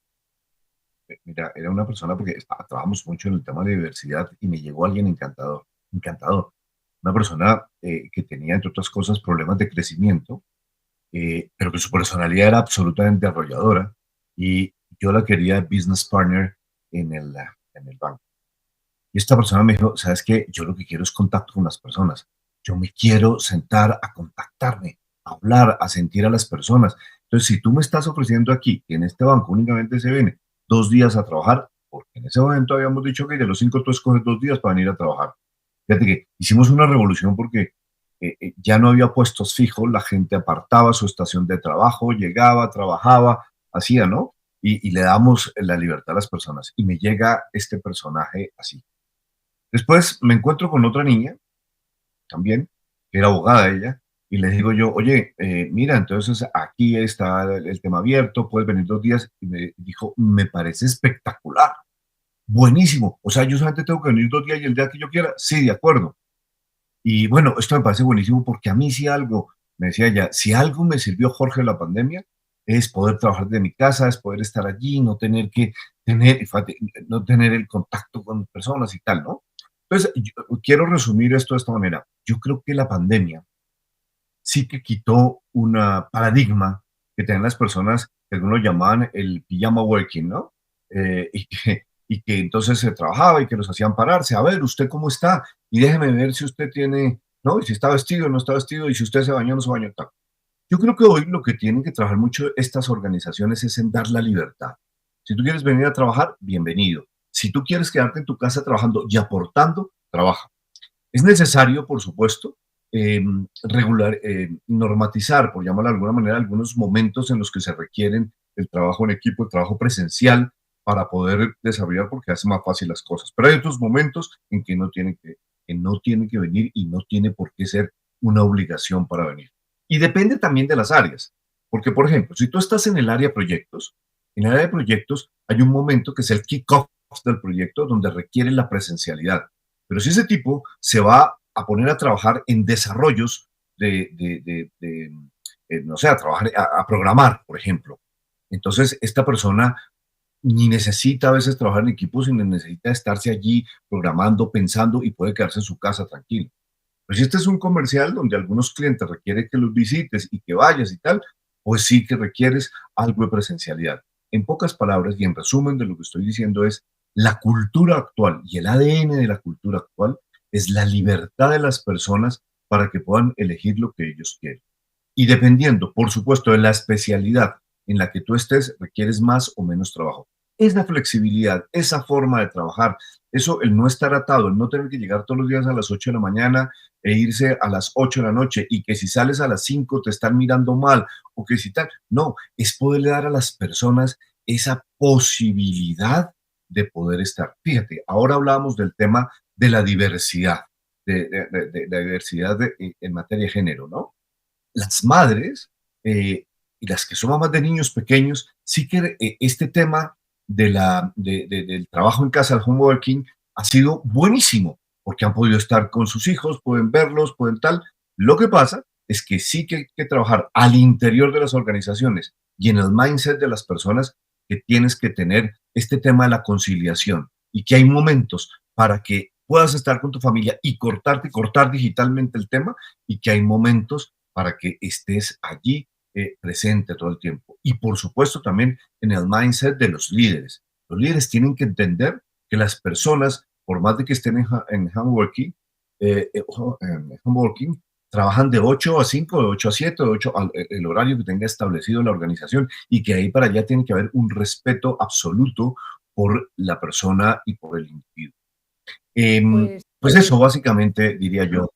mira, era una persona, porque trabajamos mucho en el tema de diversidad y me llegó alguien encantador, encantador. Una persona que tenía, entre otras cosas, problemas de crecimiento, pero que su personalidad era absolutamente arrolladora y yo la quería business partner en el banco. Y esta persona me dijo, ¿sabes qué? Yo lo que quiero es contacto con las personas. Yo me quiero sentar a contactarme, a hablar, a sentir a las personas. Entonces, si tú me estás ofreciendo aquí, que en este banco únicamente se viene 2 días a trabajar, porque en ese momento habíamos dicho que de los 5 tú escoges 2 días para venir a trabajar. Fíjate que hicimos una revolución porque ya no había puestos fijos, la gente apartaba su estación de trabajo, llegaba, trabajaba, hacía, ¿no? Y le damos la libertad a las personas. Y me llega este personaje así. Después me encuentro con otra niña, también, que era abogada ella, y le digo yo, oye, mira, entonces aquí está el tema abierto, puedes venir 2 días. Y me dijo, me parece espectacular, buenísimo. O sea, yo solamente tengo que venir 2 días y el día que yo quiera, sí, de acuerdo. Y bueno, esto me parece buenísimo porque a mí sí algo, me decía ella, si algo me sirvió Jorge en la pandemia, es poder trabajar de mi casa, es poder estar allí, no tener que tener, fíjate, no tener el contacto con personas y tal, ¿no? Entonces, yo quiero resumir esto de esta manera. Yo creo que la pandemia sí que quitó un paradigma que tenían las personas, que algunos llamaban el pijama working, ¿no? Y que entonces se trabajaba y que los hacían pararse. A ver, ¿usted cómo está? Y déjeme ver si usted tiene, ¿no? Y si está vestido o no está vestido, y si usted se bañó o no se bañó, tal. Yo creo que hoy lo que tienen que trabajar mucho estas organizaciones es en dar la libertad. Si tú quieres venir a trabajar, bienvenido. Si tú quieres quedarte en tu casa trabajando y aportando, trabaja. Es necesario, por supuesto, normatizar, por llamarlo de alguna manera, algunos momentos en los que se requieren el trabajo en equipo, el trabajo presencial, para poder desarrollar, porque hace más fácil las cosas. Pero hay otros momentos en que no tienen que venir y no tiene por qué ser una obligación para venir. Y depende también de las áreas, porque, por ejemplo, si tú estás en el área de proyectos, en el área de proyectos hay un momento que es el kick-off del proyecto donde requiere la presencialidad. Pero si ese tipo se va a poner a trabajar en desarrollos no sé, a trabajar, a programar, por ejemplo, entonces esta persona ni necesita a veces trabajar en equipo, sino necesita estarse allí programando, pensando y puede quedarse en su casa tranquilo. Pero si este es un comercial donde algunos clientes requieren que los visites y que vayas y tal, pues sí que requieres algo de presencialidad. En pocas palabras y en resumen de lo que estoy diciendo es la cultura actual y el ADN de la cultura actual es la libertad de las personas para que puedan elegir lo que ellos quieren. Y dependiendo, por supuesto, de la especialidad en la que tú estés, requieres más o menos trabajo. Esa flexibilidad, esa forma de trabajar, eso, el no estar atado, el no tener que llegar todos los días a las 8 de la mañana e irse a las 8 de la noche y que si sales a las 5 te están mirando mal o que si tal. No, es poderle dar a las personas esa posibilidad de poder estar. Fíjate, ahora hablamos del tema de la diversidad, de la diversidad en materia de género, ¿no? Las madres y las que son mamás de niños pequeños, sí que este tema del trabajo en casa, el home working, ha sido buenísimo, porque han podido estar con sus hijos, pueden verlos, pueden tal. Lo que pasa es que sí que hay que trabajar al interior de las organizaciones y en el mindset de las personas, que tienes que tener este tema de la conciliación y que hay momentos para que puedas estar con tu familia y cortar digitalmente el tema, y que hay momentos para que estés allí presente todo el tiempo. Y por supuesto también en el mindset de los líderes. Los líderes tienen que entender que las personas, por más de que estén en home working, trabajan de 8 a 5, de 8 a 7, de 8 el horario que tenga establecido la organización, y que ahí para allá tiene que haber un respeto absoluto por la persona y por el individuo. Pues eso, básicamente, diría yo.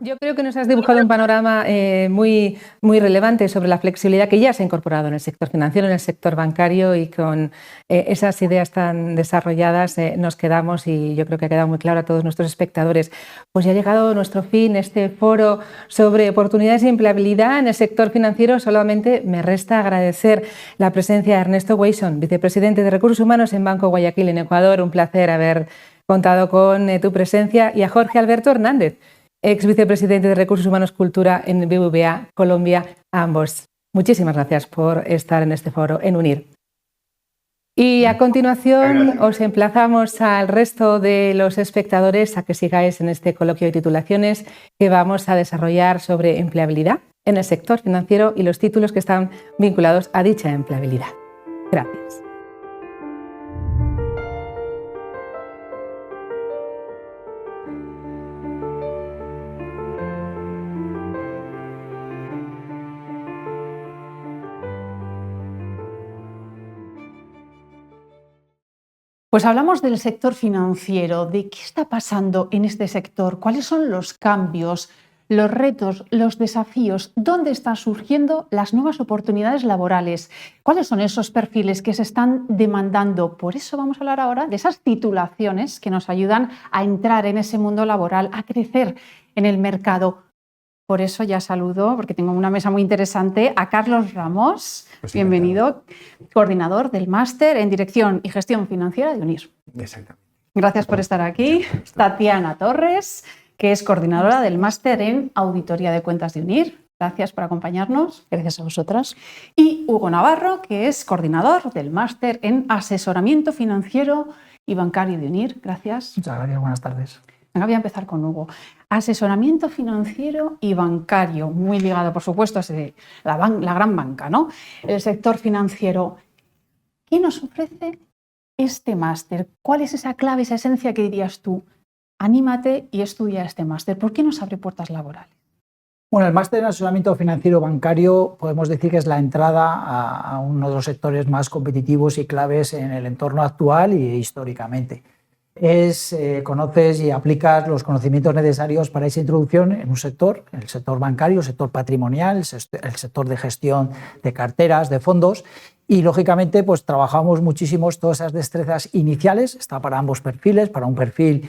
Yo creo que nos has dibujado un panorama muy, muy relevante sobre la flexibilidad que ya se ha incorporado en el sector financiero, en el sector bancario, y con esas ideas tan desarrolladas nos quedamos, y yo creo que ha quedado muy claro a todos nuestros espectadores. Pues ya ha llegado nuestro fin, este foro sobre oportunidades y empleabilidad en el sector financiero. Solamente me resta agradecer la presencia de Ernesto Wayson, vicepresidente de Recursos Humanos en Banco Guayaquil, en Ecuador. Un placer haber contado con tu presencia. Y a Jorge Alberto Hernández, ex vicepresidente de Recursos Humanos Cultura en BBVA Colombia, ambos. Muchísimas gracias por estar en este foro en UNIR. Y a continuación os emplazamos al resto de los espectadores a que sigáis en este coloquio de titulaciones que vamos a desarrollar sobre empleabilidad en el sector financiero y los títulos que están vinculados a dicha empleabilidad. Gracias. Pues hablamos del sector financiero, de qué está pasando en este sector, cuáles son los cambios, los retos, los desafíos, dónde están surgiendo las nuevas oportunidades laborales, cuáles son esos perfiles que se están demandando. Por eso vamos a hablar ahora de esas titulaciones que nos ayudan a entrar en ese mundo laboral, a crecer en el mercado. Por eso ya saludo, porque tengo una mesa muy interesante, a Carlos Ramos. Bienvenido, coordinador del máster en Dirección y Gestión Financiera de UNIR. Exactamente. Gracias por estar aquí. Tatiana Torres, que es coordinadora del máster en Auditoría de Cuentas de UNIR. Gracias por acompañarnos. Gracias a vosotras. Y Hugo Navarro, que es coordinador del máster en Asesoramiento Financiero y Bancario de UNIR. Gracias. Muchas gracias, buenas tardes. Venga, voy a empezar con Hugo. Asesoramiento financiero y bancario, muy ligado, por supuesto, a la gran banca, ¿no? El sector financiero. ¿Qué nos ofrece este máster? ¿Cuál es esa clave, esa esencia que dirías tú? Anímate y estudia este máster. ¿Por qué nos abre puertas laborales? Bueno, el máster en asesoramiento financiero bancario podemos decir que es la entrada a uno de los sectores más competitivos y claves en el entorno actual y históricamente. Conoces y aplicas los conocimientos necesarios para esa introducción en un sector, el sector bancario, el sector patrimonial, el sector de gestión de carteras, de fondos. Y lógicamente pues trabajamos muchísimo todas esas destrezas iniciales, está para ambos perfiles, para un perfil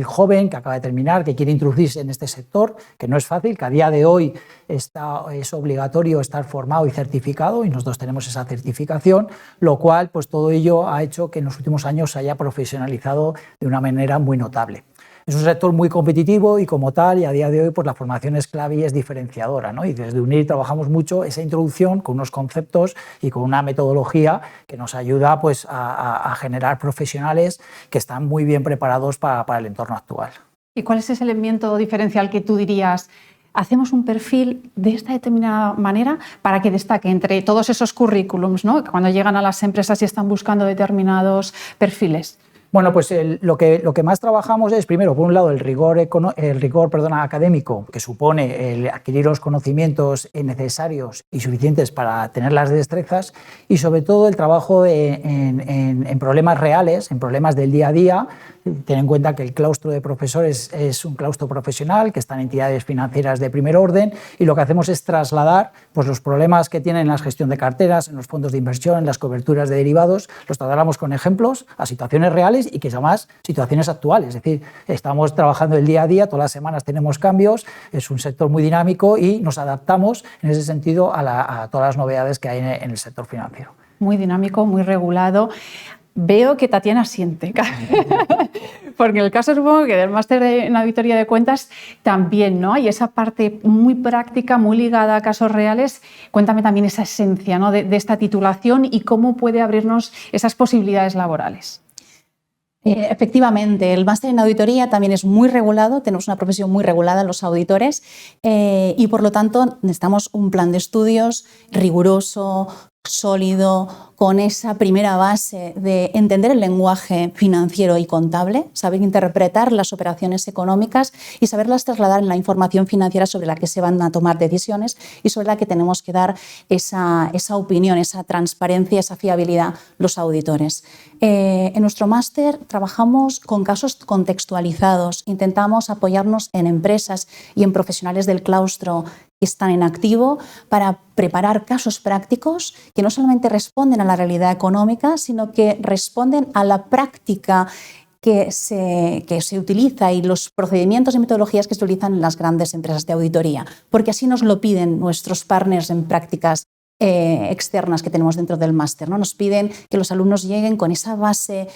joven que acaba de terminar, que quiere introducirse en este sector, que no es fácil, que a día de hoy es obligatorio estar formado y certificado y nosotros tenemos esa certificación, lo cual pues todo ello ha hecho que en los últimos años se haya profesionalizado de una manera muy notable. Es un sector muy competitivo y como tal, y a día de hoy, pues la formación es clave y es diferenciadora, ¿no? Y desde UNIR trabajamos mucho esa introducción con unos conceptos y con una metodología que nos ayuda pues, a generar profesionales que están muy bien preparados para el entorno actual. ¿Y cuál es ese elemento diferencial que tú dirías? Hacemos un perfil de esta determinada manera para que destaque entre todos esos currículums, ¿no? Cuando llegan a las empresas y están buscando determinados perfiles. Bueno, pues lo que más trabajamos es, primero, por un lado, el rigor académico, que supone el adquirir los conocimientos necesarios y suficientes para tener las destrezas, y sobre todo el trabajo en problemas reales, en problemas del día a día. Ten en cuenta que el claustro de profesores es un claustro profesional que está en entidades financieras de primer orden y lo que hacemos es trasladar pues, los problemas que tienen en la gestión de carteras, en los fondos de inversión, en las coberturas de derivados, los trasladamos con ejemplos a situaciones reales y que son más situaciones actuales. Es decir, estamos trabajando el día a día, todas las semanas tenemos cambios, es un sector muy dinámico y nos adaptamos en ese sentido a todas las novedades que hay en el sector financiero. Muy dinámico, muy regulado. Veo que Tatiana siente, porque en el caso supongo que del máster en auditoría de cuentas también, ¿no? Hay esa parte muy práctica, muy ligada a casos reales. Cuéntame también esa esencia, ¿no? de esta titulación y cómo puede abrirnos esas posibilidades laborales. Efectivamente, el máster en auditoría también es muy regulado, tenemos una profesión muy regulada los auditores y por lo tanto necesitamos un plan de estudios riguroso, sólido, con esa primera base de entender el lenguaje financiero y contable, saber interpretar las operaciones económicas y saberlas trasladar en la información financiera sobre la que se van a tomar decisiones y sobre la que tenemos que dar esa opinión, esa transparencia, esa fiabilidad los auditores. En nuestro máster trabajamos con casos contextualizados, intentamos apoyarnos en empresas y en profesionales del claustro que están en activo para preparar casos prácticos que no solamente responden a la realidad económica, sino que responden a la práctica que se utiliza y los procedimientos y metodologías que se utilizan en las grandes empresas de auditoría, porque así nos lo piden nuestros partners en prácticas externas que tenemos dentro del máster, ¿no? Nos piden que los alumnos lleguen con esa base,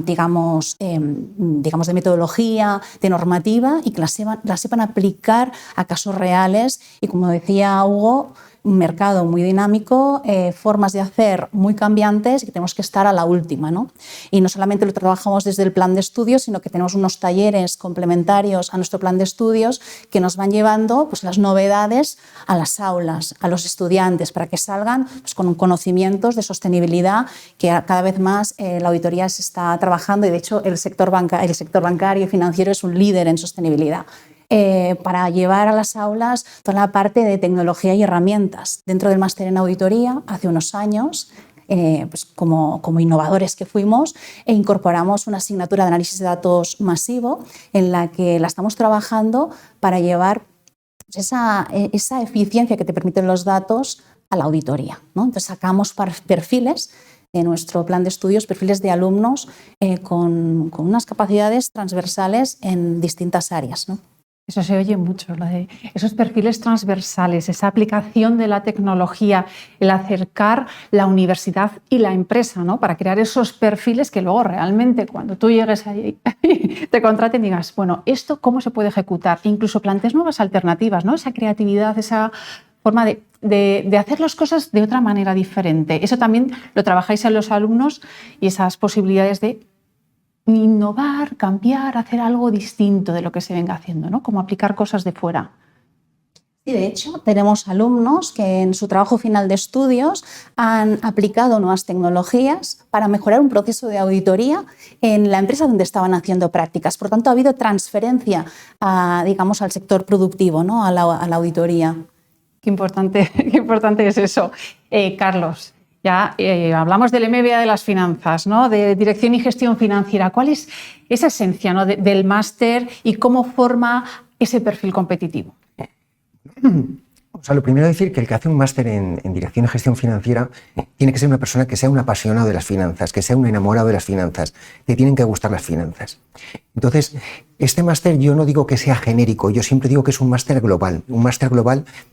digamos, de metodología, de normativa y que la sepan aplicar a casos reales y, como decía Hugo, un mercado muy dinámico, formas de hacer muy cambiantes y que tenemos que estar a la última, ¿no? Y no solamente lo trabajamos desde el plan de estudios, sino que tenemos unos talleres complementarios a nuestro plan de estudios que nos van llevando pues, las novedades a las aulas, a los estudiantes, para que salgan pues, con conocimientos de sostenibilidad que cada vez más la auditoría se está trabajando y de hecho el sector bancario y financiero es un líder en sostenibilidad. Para llevar a las aulas toda la parte de tecnología y herramientas. Dentro del máster en auditoría, hace unos años, pues como innovadores que fuimos, incorporamos una asignatura de análisis de datos masivo en la que la estamos trabajando para llevar pues, esa eficiencia que te permiten los datos a la auditoría, ¿no? Entonces sacamos perfiles de nuestro plan de estudios, perfiles de alumnos con unas capacidades transversales en distintas áreas, ¿no? Eso se oye mucho, lo de esos perfiles transversales, esa aplicación de la tecnología, el acercar la universidad y la empresa, ¿no? Para crear esos perfiles que luego realmente cuando tú llegues allí te contraten y digas, bueno, ¿esto cómo se puede ejecutar? Incluso plantees nuevas alternativas, ¿no? Esa creatividad, esa forma de hacer las cosas de otra manera diferente. Eso también lo trabajáis en los alumnos y esas posibilidades de innovar, cambiar, hacer algo distinto de lo que se venga haciendo, ¿no? Como aplicar cosas de fuera. Y de hecho, tenemos alumnos que en su trabajo final de estudios han aplicado nuevas tecnologías para mejorar un proceso de auditoría en la empresa donde estaban haciendo prácticas. Por tanto, ha habido transferencia digamos, al sector productivo, ¿no? a la auditoría. Qué importante es eso. Carlos, ya hablamos del MBA de las finanzas, ¿no? De dirección y gestión financiera. ¿Cuál es esa esencia, ¿no? del máster y cómo forma ese perfil competitivo? O sea, lo primero es decir que el que hace un máster en dirección y gestión financiera tiene que ser una persona que sea un apasionado de las finanzas, que sea un enamorado de las finanzas, que tienen que gustar las finanzas. Entonces, este máster yo no digo que sea genérico, yo siempre digo que es un máster global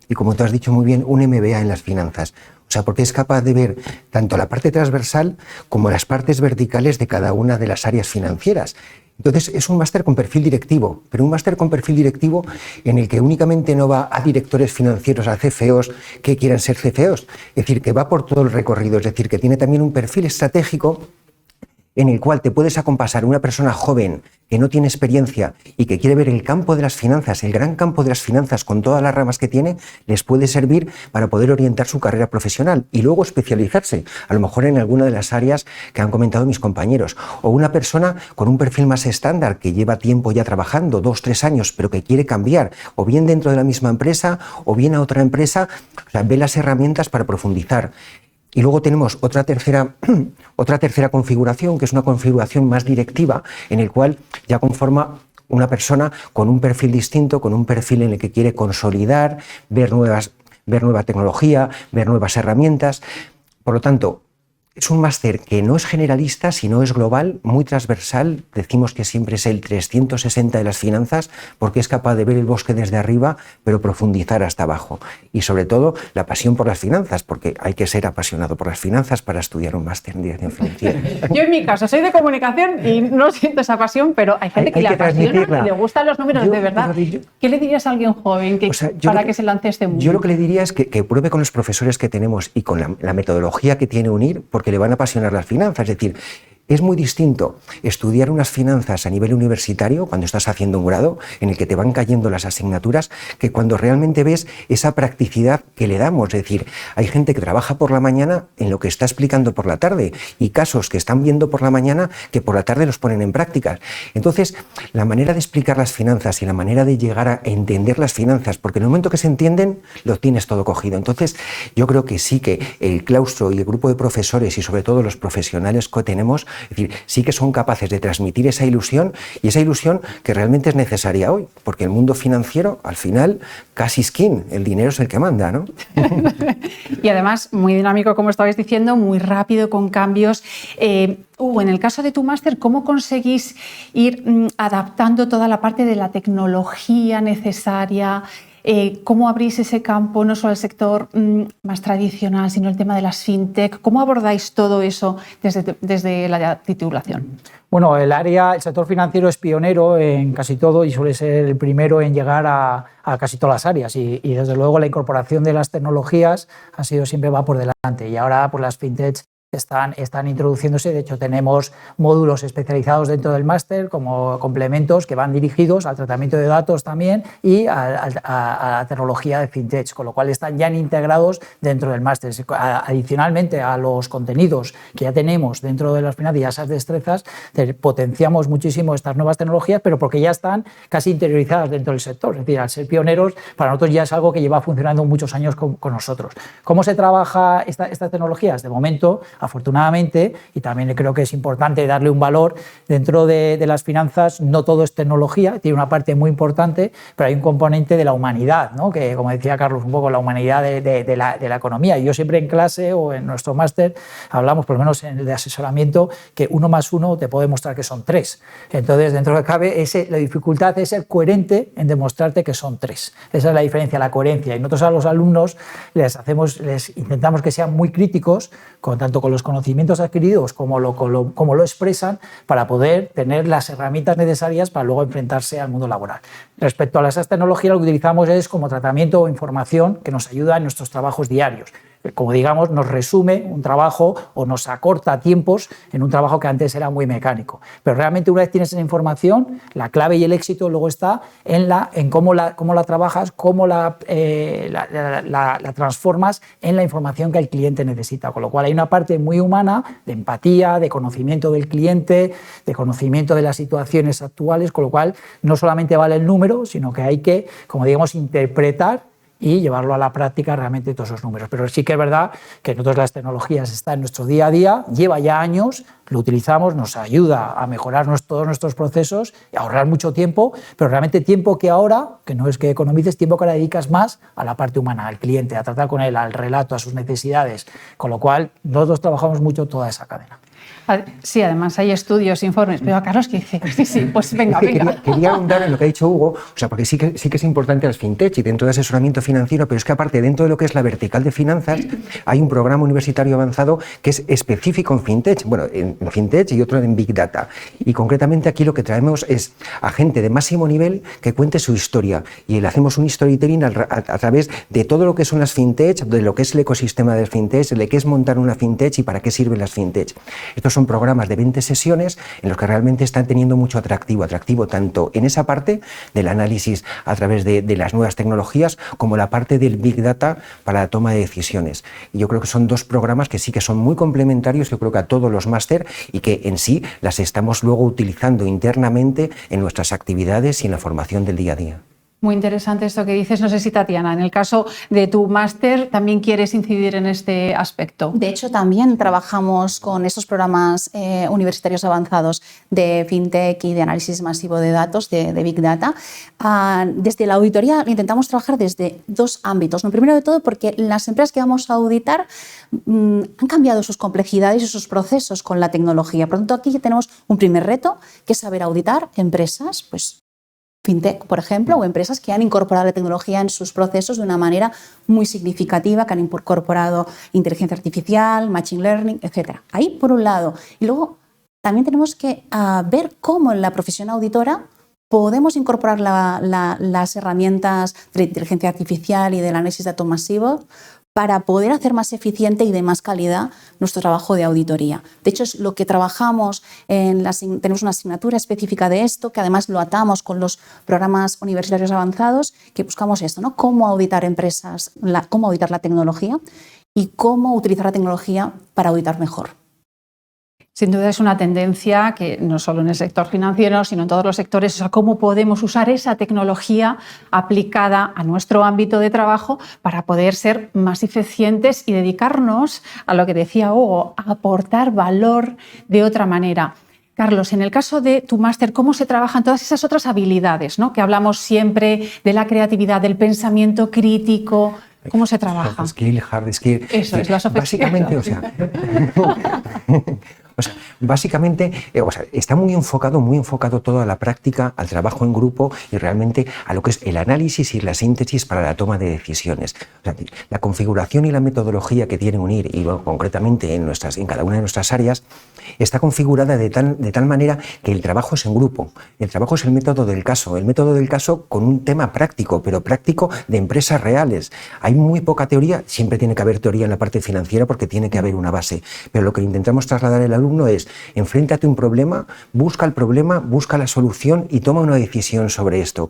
y como tú has dicho muy bien, un MBA en las finanzas. O sea, porque es capaz de ver tanto la parte transversal como las partes verticales de cada una de las áreas financieras. Entonces, es un máster con perfil directivo, pero un máster con perfil directivo en el que únicamente no va a directores financieros, a CFOs que quieran ser CFOs, es decir, que va por todo el recorrido, es decir, que tiene también un perfil estratégico en el cual te puedes acompasar una persona joven que no tiene experiencia y que quiere ver el campo de las finanzas, el gran campo de las finanzas con todas las ramas que tiene, les puede servir para poder orientar su carrera profesional y luego especializarse, a lo mejor en alguna de las áreas que han comentado mis compañeros. O una persona con un perfil más estándar que lleva tiempo ya trabajando, 2-3 años, pero que quiere cambiar, o bien dentro de la misma empresa o bien a otra empresa, o sea, ve las herramientas para profundizar. Y luego tenemos otra tercera configuración, que es una configuración más directiva, en el cual ya conforma una persona con un perfil distinto, con un perfil en el que quiere consolidar, ver nueva tecnología, ver nuevas herramientas. Por lo tanto, es un máster que no es generalista, sino es global, muy transversal. Decimos que siempre es el 360 de las finanzas, porque es capaz de ver el bosque desde arriba, pero profundizar hasta abajo. Y sobre todo, la pasión por las finanzas, porque hay que ser apasionado por las finanzas para estudiar un máster en dirección financiera. Yo en mi caso soy de comunicación y no siento esa pasión, pero hay gente que le apasiona y le gustan los números de verdad. ¿Qué le dirías a alguien joven que se lance este mundo? Yo lo que le diría es que pruebe con los profesores que tenemos y con la metodología que tiene UNIR, porque le van a apasionar las finanzas. Es decir, es muy distinto estudiar unas finanzas a nivel universitario cuando estás haciendo un grado en el que te van cayendo las asignaturas que cuando realmente ves esa practicidad que le damos. Es decir, hay gente que trabaja por la mañana en lo que está explicando por la tarde y casos que están viendo por la mañana que por la tarde los ponen en prácticas. Entonces, la manera de explicar las finanzas y la manera de llegar a entender las finanzas, porque en el momento que se entienden, lo tienes todo cogido. Entonces, yo creo que sí que el claustro y el grupo de profesores y sobre todo los profesionales que tenemos, es decir, sí que son capaces de transmitir esa ilusión y esa ilusión que realmente es necesaria hoy, porque el mundo financiero, al final, casi es king, el dinero es el que manda, ¿no? Y además, muy dinámico, como estabais diciendo, muy rápido, con cambios. En el caso de tu máster, ¿cómo conseguís ir adaptando toda la parte de la tecnología necesaria ¿Cómo abrís ese campo, no solo el sector más tradicional, sino el tema de las fintech? ¿Cómo abordáis todo eso desde la titulación? Bueno, el sector financiero es pionero en casi todo y suele ser el primero en llegar a casi todas las áreas y desde luego la incorporación de las tecnologías siempre va por delante y ahora pues las fintechs están introduciéndose. De hecho, tenemos módulos especializados dentro del máster como complementos que van dirigidos al tratamiento de datos también y a la tecnología de fintech, con lo cual están ya integrados dentro del máster. Adicionalmente a los contenidos que ya tenemos dentro de las finanzas y esas destrezas, potenciamos muchísimo estas nuevas tecnologías, pero porque ya están casi interiorizadas dentro del sector. Es decir, al ser pioneros, para nosotros ya es algo que lleva funcionando muchos años con nosotros. ¿Cómo se trabaja estas tecnologías? De momento, afortunadamente, y también creo que es importante darle un valor, dentro de las finanzas no todo es tecnología, tiene una parte muy importante, pero hay un componente de la humanidad, ¿no? Que, como decía Carlos, un poco la humanidad de la economía. Y yo siempre en clase o en nuestro máster hablamos, por lo menos en el de asesoramiento, que 1 más 1 te puede demostrar que son 3. Entonces, dentro de lo que cabe, la dificultad es ser coherente en demostrarte que son 3. Esa es la diferencia, la coherencia. Y nosotros a los alumnos les intentamos que sean muy críticos, tanto con los conocimientos adquiridos como lo expresan, para poder tener las herramientas necesarias para luego enfrentarse al mundo laboral. Respecto a esas tecnologías, lo que utilizamos es como tratamiento o información que nos ayuda en nuestros trabajos diarios. Como digamos, nos resume un trabajo o nos acorta tiempos en un trabajo que antes era muy mecánico. Pero realmente una vez tienes esa información, la clave y el éxito luego está en cómo la trabajas, cómo la transformas en la información que el cliente necesita. Con lo cual hay una parte muy humana de empatía, de conocimiento del cliente, de conocimiento de las situaciones actuales, con lo cual no solamente vale el número, sino que hay que, como digamos, interpretar y llevarlo a la práctica realmente todos esos números. Pero sí que es verdad que nosotros las tecnologías están en nuestro día a día, lleva ya años, lo utilizamos, nos ayuda a mejorar todos nuestros procesos y a ahorrar mucho tiempo, pero realmente tiempo que ahora, que no es que economices, tiempo que ahora dedicas más a la parte humana, al cliente, a tratar con él, al relato, a sus necesidades, con lo cual nosotros trabajamos mucho toda esa cadena. Sí, además hay estudios, informes, pero a Carlos que dice, sí, pues venga. Quería ahondar en lo que ha dicho Hugo, porque sí que es importante las fintech y dentro de asesoramiento financiero, pero es que aparte dentro de lo que es la vertical de finanzas hay un programa universitario avanzado que es específico en fintech, en fintech y otro en Big Data. Y concretamente aquí lo que traemos es a gente de máximo nivel que cuente su historia y le hacemos un storytelling a través de todo lo que son las fintech, de lo que es el ecosistema de fintech, de qué es montar una fintech y para qué sirven las fintech. Estos son programas de 20 sesiones en los que realmente están teniendo mucho atractivo tanto en esa parte del análisis a través de las nuevas tecnologías como la parte del Big Data para la toma de decisiones. Y yo creo que son dos programas que sí que son muy complementarios, yo creo que a todos los máster y que en sí las estamos luego utilizando internamente en nuestras actividades y en la formación del día a día. Muy interesante esto que dices. No sé si, Tatiana, en el caso de tu máster, ¿también quieres incidir en este aspecto? De hecho, también trabajamos con estos programas universitarios avanzados de FinTech y de análisis masivo de datos, de Big Data. Desde la auditoría intentamos trabajar desde 2 ámbitos. Primero de todo, porque las empresas que vamos a auditar han cambiado sus complejidades y sus procesos con la tecnología. Por lo tanto, aquí ya tenemos un primer reto, que es saber auditar empresas, fintech, por ejemplo, o empresas que han incorporado la tecnología en sus procesos de una manera muy significativa, que han incorporado inteligencia artificial, machine learning, etc. Ahí, por un lado. Y luego también tenemos que ver cómo en la profesión auditora podemos incorporar las herramientas de la inteligencia artificial y del análisis de datos masivos para poder hacer más eficiente y de más calidad nuestro trabajo de auditoría. De hecho, es lo que trabajamos, tenemos una asignatura específica de esto, que además lo atamos con los programas universitarios avanzados, que buscamos esto, ¿no? Cómo auditar empresas, cómo auditar la tecnología y cómo utilizar la tecnología para auditar mejor. Sin duda es una tendencia que no solo en el sector financiero, sino en todos los sectores, o sea, cómo podemos usar esa tecnología aplicada a nuestro ámbito de trabajo para poder ser más eficientes y dedicarnos a lo que decía Hugo, a aportar valor de otra manera. Carlos, en el caso de tu máster, ¿cómo se trabajan todas esas otras habilidades, ¿no? Que hablamos siempre de la creatividad, del pensamiento crítico? ¿Cómo se trabaja? Soft skill, hard skill. Eso es, la soft skill. Básicamente, O sea, básicamente, está muy enfocado todo a la práctica, al trabajo en grupo y realmente a lo que es el análisis y la síntesis para la toma de decisiones. O sea, la configuración y la metodología que tiene UNIR, y bueno, concretamente en cada una de nuestras áreas, está configurada de tal manera que el trabajo es en grupo. El trabajo es el método del caso con un tema práctico, pero práctico de empresas reales. Hay muy poca teoría, siempre tiene que haber teoría en la parte financiera porque tiene que haber una base, pero lo que intentamos trasladar al alumno es: enfréntate a un problema, busca el problema, busca la solución y toma una decisión sobre esto.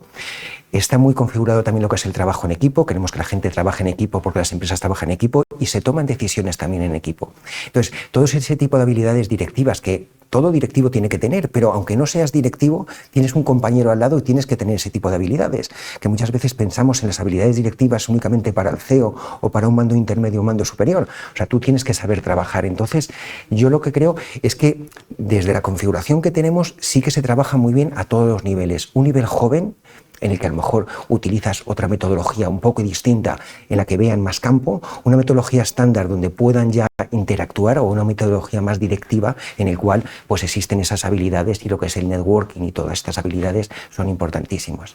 Está muy configurado también lo que es el trabajo en equipo. Queremos que la gente trabaje en equipo porque las empresas trabajan en equipo y se toman decisiones también en equipo. Entonces, todo ese tipo de habilidades directivas que todo directivo tiene que tener, pero aunque no seas directivo, tienes un compañero al lado y tienes que tener ese tipo de habilidades, que muchas veces pensamos en las habilidades directivas únicamente para el CEO o para un mando intermedio o un mando superior. O sea, tú tienes que saber trabajar. Entonces, yo lo que creo es que desde la configuración que tenemos sí que se trabaja muy bien a todos los niveles. Un nivel joven, en el que a lo mejor utilizas otra metodología un poco distinta, en la que vean más campo, una metodología estándar donde puedan ya interactuar, o una metodología más directiva en el cual pues existen esas habilidades, y lo que es el networking y todas estas habilidades son importantísimas.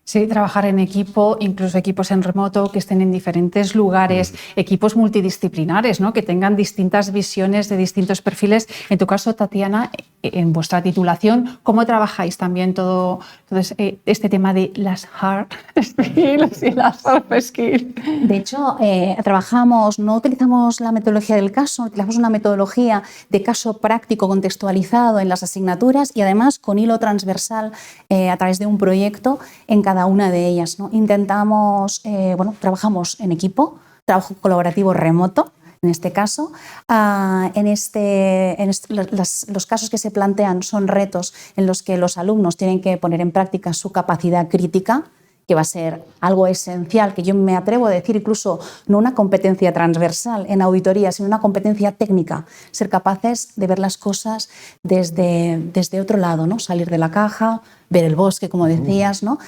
Sí, trabajar en equipo, incluso equipos en remoto, que estén en diferentes lugares, equipos multidisciplinares, ¿no? Que tengan distintas visiones de distintos perfiles. En tu caso, Tatiana, en vuestra titulación, ¿cómo trabajáis también todo este tema de las hard skills y las soft skills? De hecho, no utilizamos la metodología del caso, utilizamos una metodología de caso práctico contextualizado en las asignaturas y además con hilo transversal a través de un proyecto en cada una de ellas, ¿no? Trabajamos en equipo, trabajo colaborativo remoto. En este caso, los casos que se plantean son retos en los que los alumnos tienen que poner en práctica su capacidad crítica, que va a ser algo esencial, que yo me atrevo a decir incluso no una competencia transversal en auditoría, sino una competencia técnica, ser capaces de ver las cosas desde otro lado, ¿no? Salir de la caja, ver el bosque, como decías, ¿no?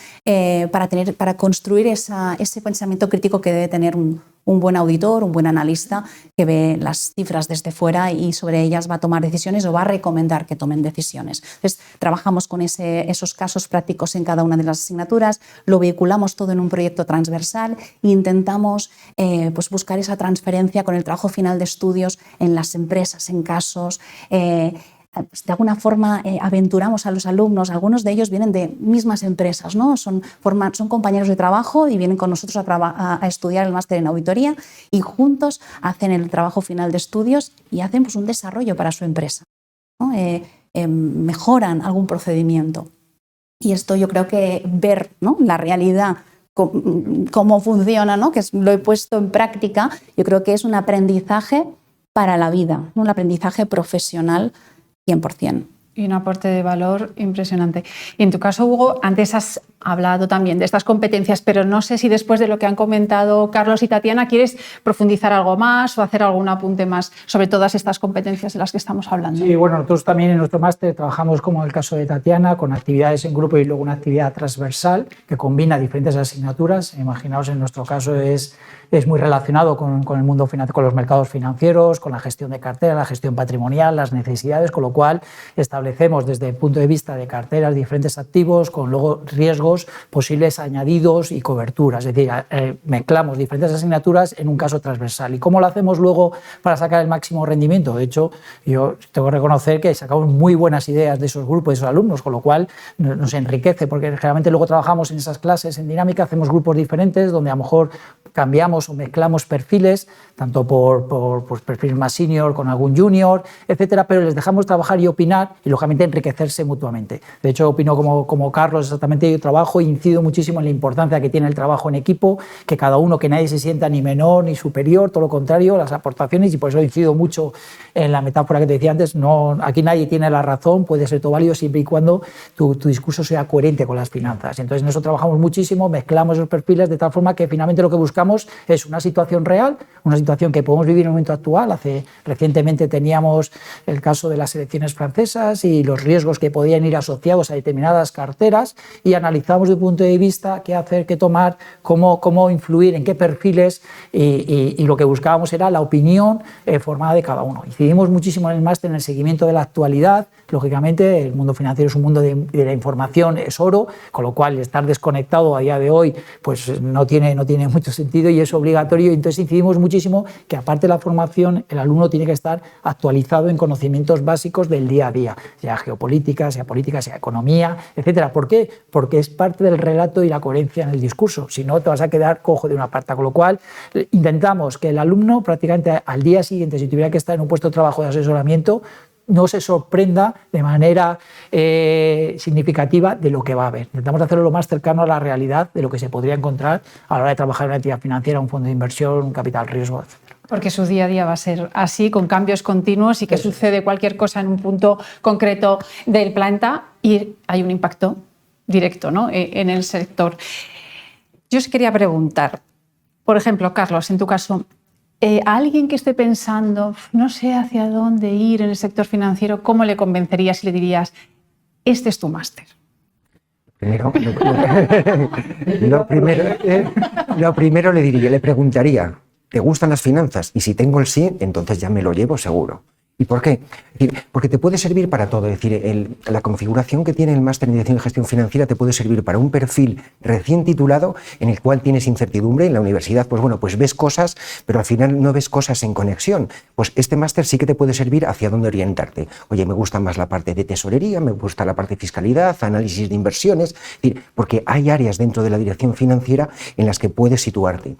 Para construir ese pensamiento crítico que debe tener un buen auditor, un buen analista que ve las cifras desde fuera y sobre ellas va a tomar decisiones o va a recomendar que tomen decisiones. Entonces, trabajamos con esos casos prácticos en cada una de las asignaturas, lo vehiculamos todo en un proyecto transversal e intentamos buscar esa transferencia con el trabajo final de estudios en las empresas, en casos. De alguna forma aventuramos a los alumnos, algunos de ellos vienen de mismas empresas, ¿no? Son compañeros de trabajo y vienen con nosotros a estudiar el máster en auditoría y juntos hacen el trabajo final de estudios y hacen un desarrollo para su empresa, ¿no? Mejoran algún procedimiento. Y esto yo creo que ver, ¿no?, la realidad, cómo funciona, ¿no?, que lo he puesto en práctica, yo creo que es un aprendizaje para la vida, ¿no?, un aprendizaje profesional 100%. Y un aporte de valor impresionante. Y en tu caso, Hugo, antes has hablado también de estas competencias, pero no sé si después de lo que han comentado Carlos y Tatiana quieres profundizar algo más o hacer algún apunte más sobre todas estas competencias de las que estamos hablando. Sí, bueno, nosotros también en nuestro máster trabajamos, como en el caso de Tatiana, con actividades en grupo y luego una actividad transversal que combina diferentes asignaturas. Imaginaos, en nuestro caso es muy relacionado con el mundo financiero, con los mercados financieros, con la gestión de cartera, la gestión patrimonial, las necesidades, con lo cual establecemos desde el punto de vista de carteras diferentes activos, con luego riesgos, posibles añadidos y coberturas. Es decir, mezclamos diferentes asignaturas en un caso transversal. ¿Y cómo lo hacemos luego para sacar el máximo rendimiento? De hecho, yo tengo que reconocer que sacamos muy buenas ideas de esos grupos, de esos alumnos, con lo cual nos enriquece, porque generalmente luego trabajamos en esas clases en dinámica, hacemos grupos diferentes donde a lo mejor cambiamos o mezclamos perfiles, tanto por perfil más senior con algún junior, etcétera, pero les dejamos trabajar y opinar y, lógicamente, enriquecerse mutuamente. De hecho, opino como Carlos exactamente. Yo trabajo e incido muchísimo en la importancia que tiene el trabajo en equipo, que cada uno, que nadie se sienta ni menor ni superior, todo lo contrario, las aportaciones, y por eso incido mucho en la metáfora que te decía antes. No, aquí nadie tiene la razón, puede ser todo válido siempre y cuando tu discurso sea coherente con las finanzas. Entonces, en eso trabajamos muchísimo, mezclamos esos perfiles de tal forma que finalmente lo que buscamos es una situación real, una situación que podemos vivir en el momento actual. Recientemente teníamos el caso de las elecciones francesas finanzas y los riesgos que podían ir asociados a determinadas carteras y analizamos desde el punto de vista qué hacer, qué tomar, cómo influir, en qué perfiles y lo que buscábamos era la opinión formada de cada uno. Incidimos muchísimo en el máster en el seguimiento de la actualidad. Lógicamente el mundo financiero es un mundo de la información, es oro, con lo cual estar desconectado a día de hoy pues no tiene mucho sentido y es obligatorio. Entonces incidimos muchísimo que aparte de la formación el alumno tiene que estar actualizado en conocimientos básicos del día a día, sea geopolítica, sea política, sea economía, etcétera. ¿Por qué? Porque es parte del relato y la coherencia en el discurso, si no te vas a quedar cojo de una parte, con lo cual intentamos que el alumno prácticamente al día siguiente, si tuviera que estar en un puesto de trabajo de asesoramiento, no se sorprenda de manera significativa de lo que va a haber. Intentamos hacerlo lo más cercano a la realidad de lo que se podría encontrar a la hora de trabajar en una entidad financiera, un fondo de inversión, un capital riesgo, etc. Porque su día a día va a ser así, con cambios continuos y que sucede cualquier cosa en un punto concreto del planeta y hay un impacto directo, ¿no?, en el sector. Yo os quería preguntar, por ejemplo, Carlos, en tu caso, a alguien que esté pensando, no sé hacia dónde ir en el sector financiero, ¿cómo le convencerías y le dirías, este es tu máster? Lo primero le preguntaría, ¿te gustan las finanzas? Y si tengo el sí, entonces ya me lo llevo seguro. ¿Y por qué? Porque te puede servir para todo. Es decir, la configuración que tiene el máster en Dirección y Gestión Financiera te puede servir para un perfil recién titulado en el cual tienes incertidumbre. En la universidad, pues bueno, pues ves cosas, pero al final no ves cosas en conexión. Pues este máster sí que te puede servir hacia dónde orientarte. Oye, me gusta más la parte de tesorería, me gusta la parte de fiscalidad, análisis de inversiones. Es decir, porque hay áreas dentro de la dirección financiera en las que puedes situarte.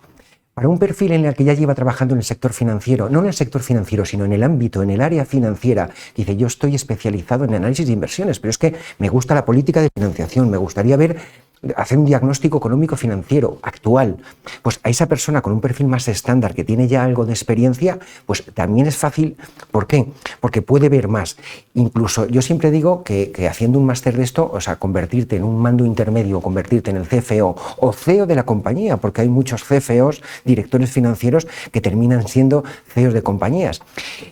Para un perfil en el que ya lleva trabajando en el sector financiero, no en el sector financiero, sino en el ámbito, en el área financiera, dice, yo estoy especializado en análisis de inversiones, pero es que me gusta la política de financiación, me gustaría hacer un diagnóstico económico financiero actual, pues a esa persona con un perfil más estándar que tiene ya algo de experiencia, pues también es fácil. ¿Por qué? Porque puede ver más. Incluso yo siempre digo que haciendo un máster de esto, o sea, convertirte en un mando intermedio, convertirte en el CFO o CEO de la compañía, porque hay muchos CFOs, directores financieros, que terminan siendo CEOs de compañías.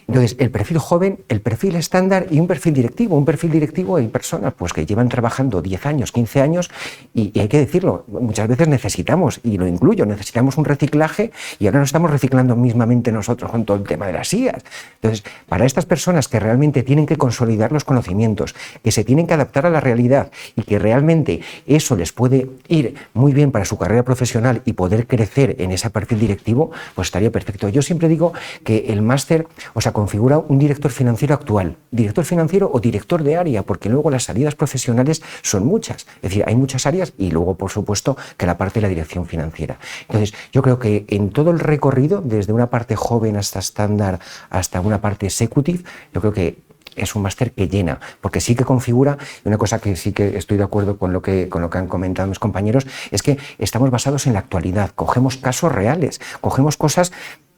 Entonces, el perfil joven, el perfil estándar y un perfil directivo. Un perfil directivo hay personas pues, que llevan trabajando 10 años, 15 años, y hay que decirlo, muchas veces necesitamos, y lo incluyo, necesitamos un reciclaje y ahora nos estamos reciclando mismamente nosotros con todo el tema de las IAs. Entonces, para estas personas que realmente tienen que consolidar los conocimientos, que se tienen que adaptar a la realidad y que realmente eso les puede ir muy bien para su carrera profesional y poder crecer en ese perfil directivo, pues estaría perfecto. Yo siempre digo que el máster, o sea, configura un director financiero actual, director financiero o director de área, porque luego las salidas profesionales son muchas, es decir, hay muchas áreas y luego, por supuesto, que la parte de la dirección financiera. Entonces, yo creo que en todo el recorrido, desde una parte joven hasta estándar, hasta una parte executive, yo creo que es un máster que llena, porque sí que configura, y una cosa que sí que estoy de acuerdo con lo que han comentado mis compañeros, es que estamos basados en la actualidad, cogemos casos reales, cogemos cosas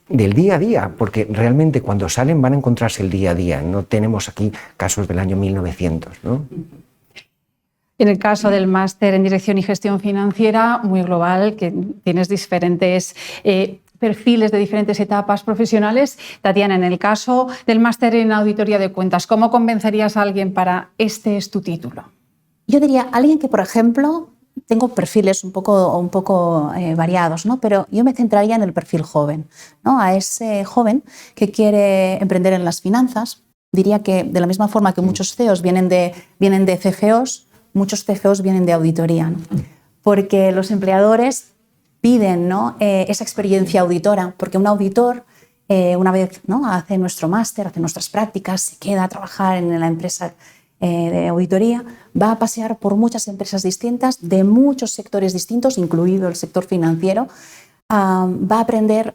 del día a día, porque realmente cuando salen van a encontrarse el día a día, no tenemos aquí casos del año 1900, ¿no? En el caso del máster en Dirección y Gestión Financiera, muy global, que tienes diferentes perfiles de diferentes etapas profesionales. Tatiana, en el caso del máster en Auditoría de Cuentas, ¿cómo convencerías a alguien para este es tu título? Yo diría alguien que, por ejemplo, tengo perfiles un poco variados, ¿no? Pero yo me centraría en el perfil joven, ¿no? A ese joven que quiere emprender en las finanzas. Diría que de la misma forma que muchos CEOs vienen de CFOs, muchos CFOs vienen de auditoría, ¿no? Porque los empleadores piden, ¿no?, esa experiencia auditora, porque un auditor, una vez, ¿no?, hace nuestro máster, hace nuestras prácticas, se queda a trabajar en la empresa de auditoría, va a pasear por muchas empresas distintas, de muchos sectores distintos, incluido el sector financiero, va a aprender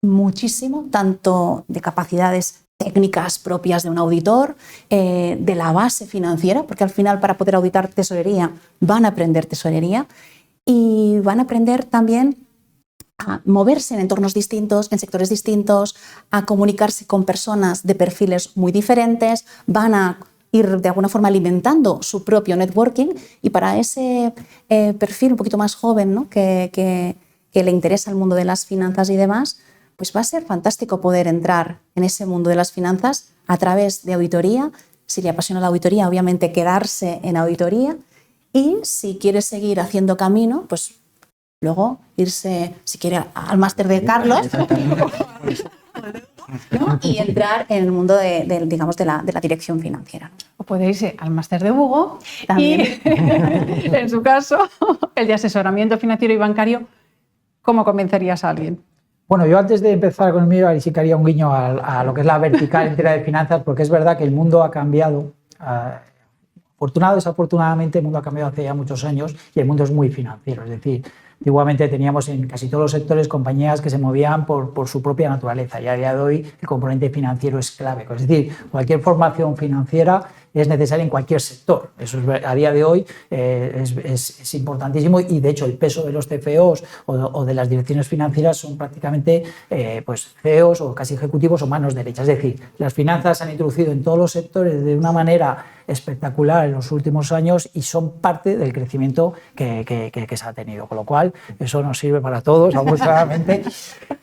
muchísimo, tanto de capacidades técnicas propias de un auditor, de la base financiera, porque al final para poder auditar tesorería van a aprender tesorería y van a aprender también a moverse en entornos distintos, en sectores distintos, a comunicarse con personas de perfiles muy diferentes, van a ir de alguna forma alimentando su propio networking y para ese perfil un poquito más joven, ¿no?, que le interesa el mundo de las finanzas y demás, pues va a ser fantástico poder entrar en ese mundo de las finanzas a través de auditoría Si le apasiona la auditoría, obviamente quedarse en auditoría. Y si quiere seguir haciendo camino, pues luego irse, si quiere, al máster de Carlos, ¿no? Y entrar en el mundo digamos, de la dirección financiera. O puede irse al máster de Hugo También. y, en su caso, el de asesoramiento financiero y bancario. ¿Cómo convencerías a alguien? Bueno, yo antes de empezar con el mío, ahí sí que haría un guiño a lo que es la vertical entera de finanzas, porque es verdad que el mundo ha cambiado. Afortunado o desafortunadamente, el mundo ha cambiado hace ya muchos años y el mundo es muy financiero. Es decir, antiguamente teníamos en casi todos los sectores compañías que se movían por su propia naturaleza y a día de hoy el componente financiero es clave. Es decir, cualquier formación financiera es necesaria en cualquier sector. Eso es, a día de hoy es importantísimo y de hecho el peso de los CFOs o de las direcciones financieras son prácticamente pues CEOs o casi ejecutivos o manos derechas. Es decir, las finanzas se han introducido en todos los sectores de una manera espectacular en los últimos años y son parte del crecimiento que se ha tenido, con lo cual eso nos sirve para todos, afortunadamente,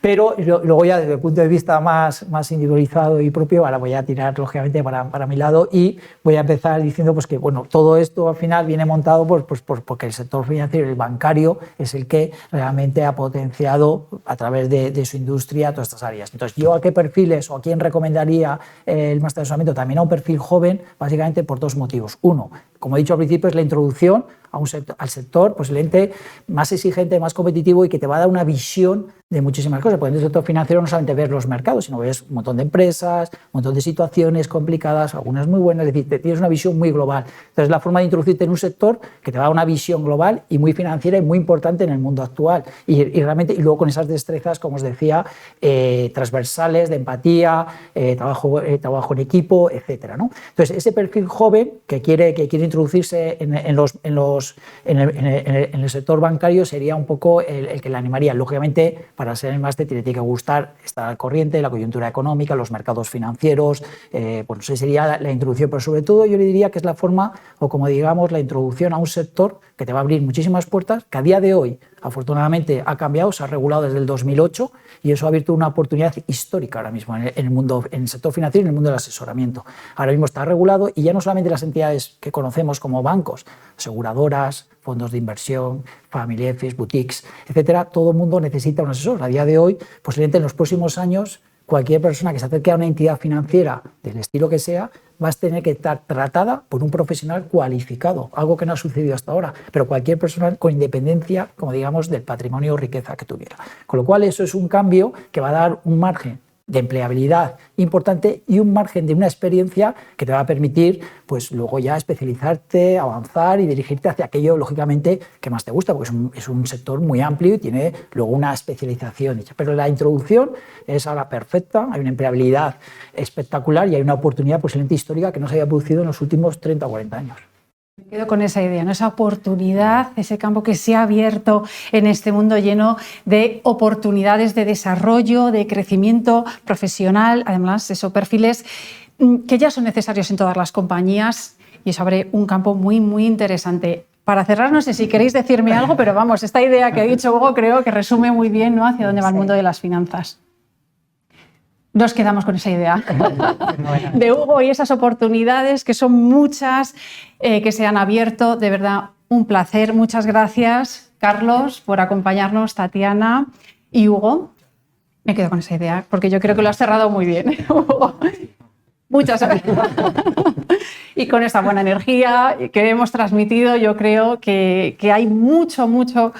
pero luego ya desde el punto de vista más individualizado y propio, ahora voy a tirar lógicamente para mi lado y voy a empezar diciendo pues que bueno, todo esto al final viene montado porque el sector financiero y el bancario es el que realmente ha potenciado a través de su industria todas estas áreas. Entonces, ¿yo a qué perfiles o a quién recomendaría el máster de asesoramiento? También a un perfil joven, básicamente por dos motivos. Uno, como he dicho al principio, es la introducción al sector posiblemente más exigente, más competitivo y que te va a dar una visión de muchísimas cosas. Porque en el sector financiero no solamente ves los mercados, sino ves un montón de empresas, un montón de situaciones complicadas, algunas muy buenas, es decir, tienes una visión muy global. Entonces, la forma de introducirte en un sector que te va a dar una visión global y muy financiera y muy importante en el mundo actual. Y realmente, y luego con esas destrezas, como os decía, transversales, de empatía, trabajo en equipo, etcétera, ¿no? Entonces, ese perfil joven que quiere introducirse en el sector bancario sería un poco el que le animaría. Lógicamente, para ser el máster tiene que gustar estar al corriente de la coyuntura económica, los mercados financieros, pues no sé, sería la introducción, pero sobre todo yo le diría que es la forma, o como digamos, la introducción a un sector que te va a abrir muchísimas puertas, que a día de hoy, afortunadamente, ha cambiado, se ha regulado desde el 2008 y eso ha abierto una oportunidad histórica ahora mismo en el sector financiero y en el mundo del asesoramiento. Ahora mismo está regulado y ya no solamente las entidades que conocemos como bancos, aseguradoras, fondos de inversión, family office, boutiques, etcétera, todo el mundo necesita un asesor. A día de hoy, posiblemente en los próximos años, cualquier persona que se acerque a una entidad financiera del estilo que sea, va a tener que estar tratada por un profesional cualificado, algo que no ha sucedido hasta ahora, pero cualquier persona con independencia, como digamos, del patrimonio o riqueza que tuviera. Con lo cual, eso es un cambio que va a dar un margen de empleabilidad importante y un margen de una experiencia que te va a permitir pues luego ya especializarte, avanzar y dirigirte hacia aquello, lógicamente, que más te gusta, porque es un sector muy amplio y tiene luego una especialización hecha. Pero la introducción es ahora perfecta, hay una empleabilidad espectacular y hay una oportunidad posiblemente histórica que no se haya producido en los últimos 30 o 40 años. Me quedo con esa idea, ¿no? Esa oportunidad, ese campo que se ha abierto en este mundo lleno de oportunidades de desarrollo, de crecimiento profesional, además esos perfiles que ya son necesarios en todas las compañías y eso abre un campo muy, muy interesante. Para cerrar, no sé si queréis decirme algo, pero vamos, esta idea que ha dicho Hugo creo que resume muy bien, ¿no?, hacia dónde va el mundo de las finanzas. Nos quedamos con esa idea de Hugo y esas oportunidades que son muchas, que se han abierto. De verdad, un placer. Muchas gracias, Carlos, por acompañarnos, Tatiana y Hugo. Me quedo con esa idea porque yo creo que lo has cerrado muy bien, Hugo. Muchas gracias. Y con esta buena energía que hemos transmitido, yo creo que hay mucho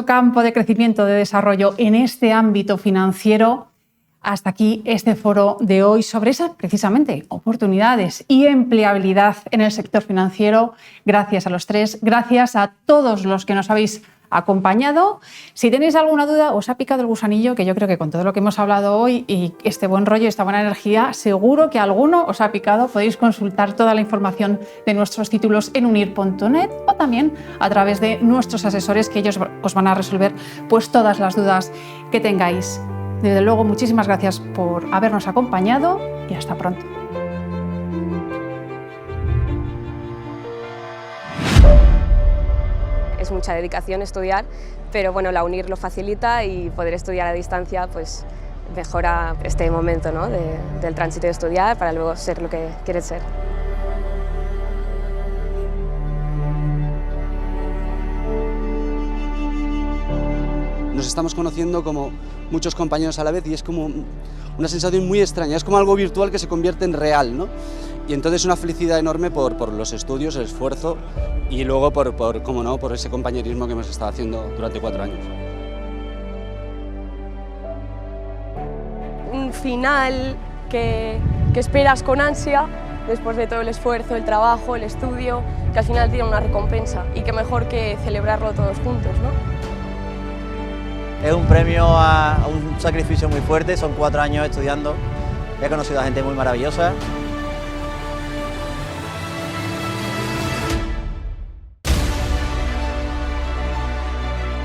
campo de crecimiento, de desarrollo en este ámbito financiero. Hasta aquí este foro de hoy sobre esas, precisamente, oportunidades y empleabilidad en el sector financiero. Gracias a los tres, gracias a todos los que nos habéis acompañado. Si tenéis alguna duda, os ha picado el gusanillo, que yo creo que con todo lo que hemos hablado hoy y este buen rollo, esta buena energía, seguro que alguno os ha picado. Podéis consultar toda la información de nuestros títulos en unir.net o también a través de nuestros asesores, que ellos os van a resolver pues todas las dudas que tengáis. Desde luego, muchísimas gracias por habernos acompañado y hasta pronto. Es mucha dedicación estudiar, pero bueno, la UNIR lo facilita y poder estudiar a distancia pues mejora este momento, ¿no?, del tránsito de estudiar para luego ser lo que quieres ser. nos estamos conociendo como muchos compañeros a la vez y es como una sensación muy extraña, es como algo virtual que se convierte en real, ¿no? Y entonces una felicidad enorme por los estudios, el esfuerzo y luego cómo no, por ese compañerismo que hemos estado haciendo durante 4 años. Un final que esperas con ansia después de todo el esfuerzo, el trabajo, el estudio, que al final tiene una recompensa y que mejor que celebrarlo todos juntos, ¿no? Es un premio a un sacrificio muy fuerte, son 4 años estudiando, he conocido a gente muy maravillosa.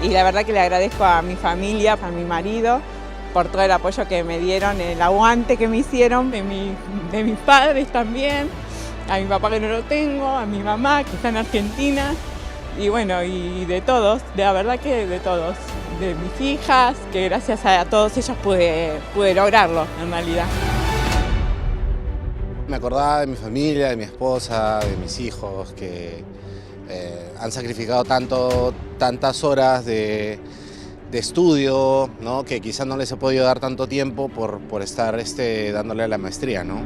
Y la verdad que le agradezco a mi familia, a mi marido, por todo el apoyo que me dieron, el aguante que me hicieron, de mis padres también, a mi papá que no lo tengo, a mi mamá que está en Argentina, y bueno, y de todos, de la verdad que de todos, de mis hijas, que gracias a todos ellos pude lograrlo en realidad. Me acordaba de mi familia, de mi esposa, de mis hijos, que han sacrificado tantas horas de estudio, ¿no? Que quizás no les he podido dar tanto tiempo por estar dándole a la maestría, ¿no?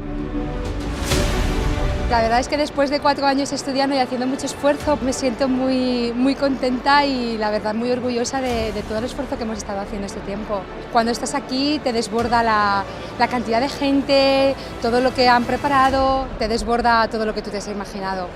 La verdad es que después de 4 años estudiando y haciendo mucho esfuerzo, me siento muy contenta y la verdad muy orgullosa de todo el esfuerzo que hemos estado haciendo este tiempo. Cuando estás aquí te desborda la cantidad de gente, todo lo que han preparado, te desborda todo lo que tú te has imaginado.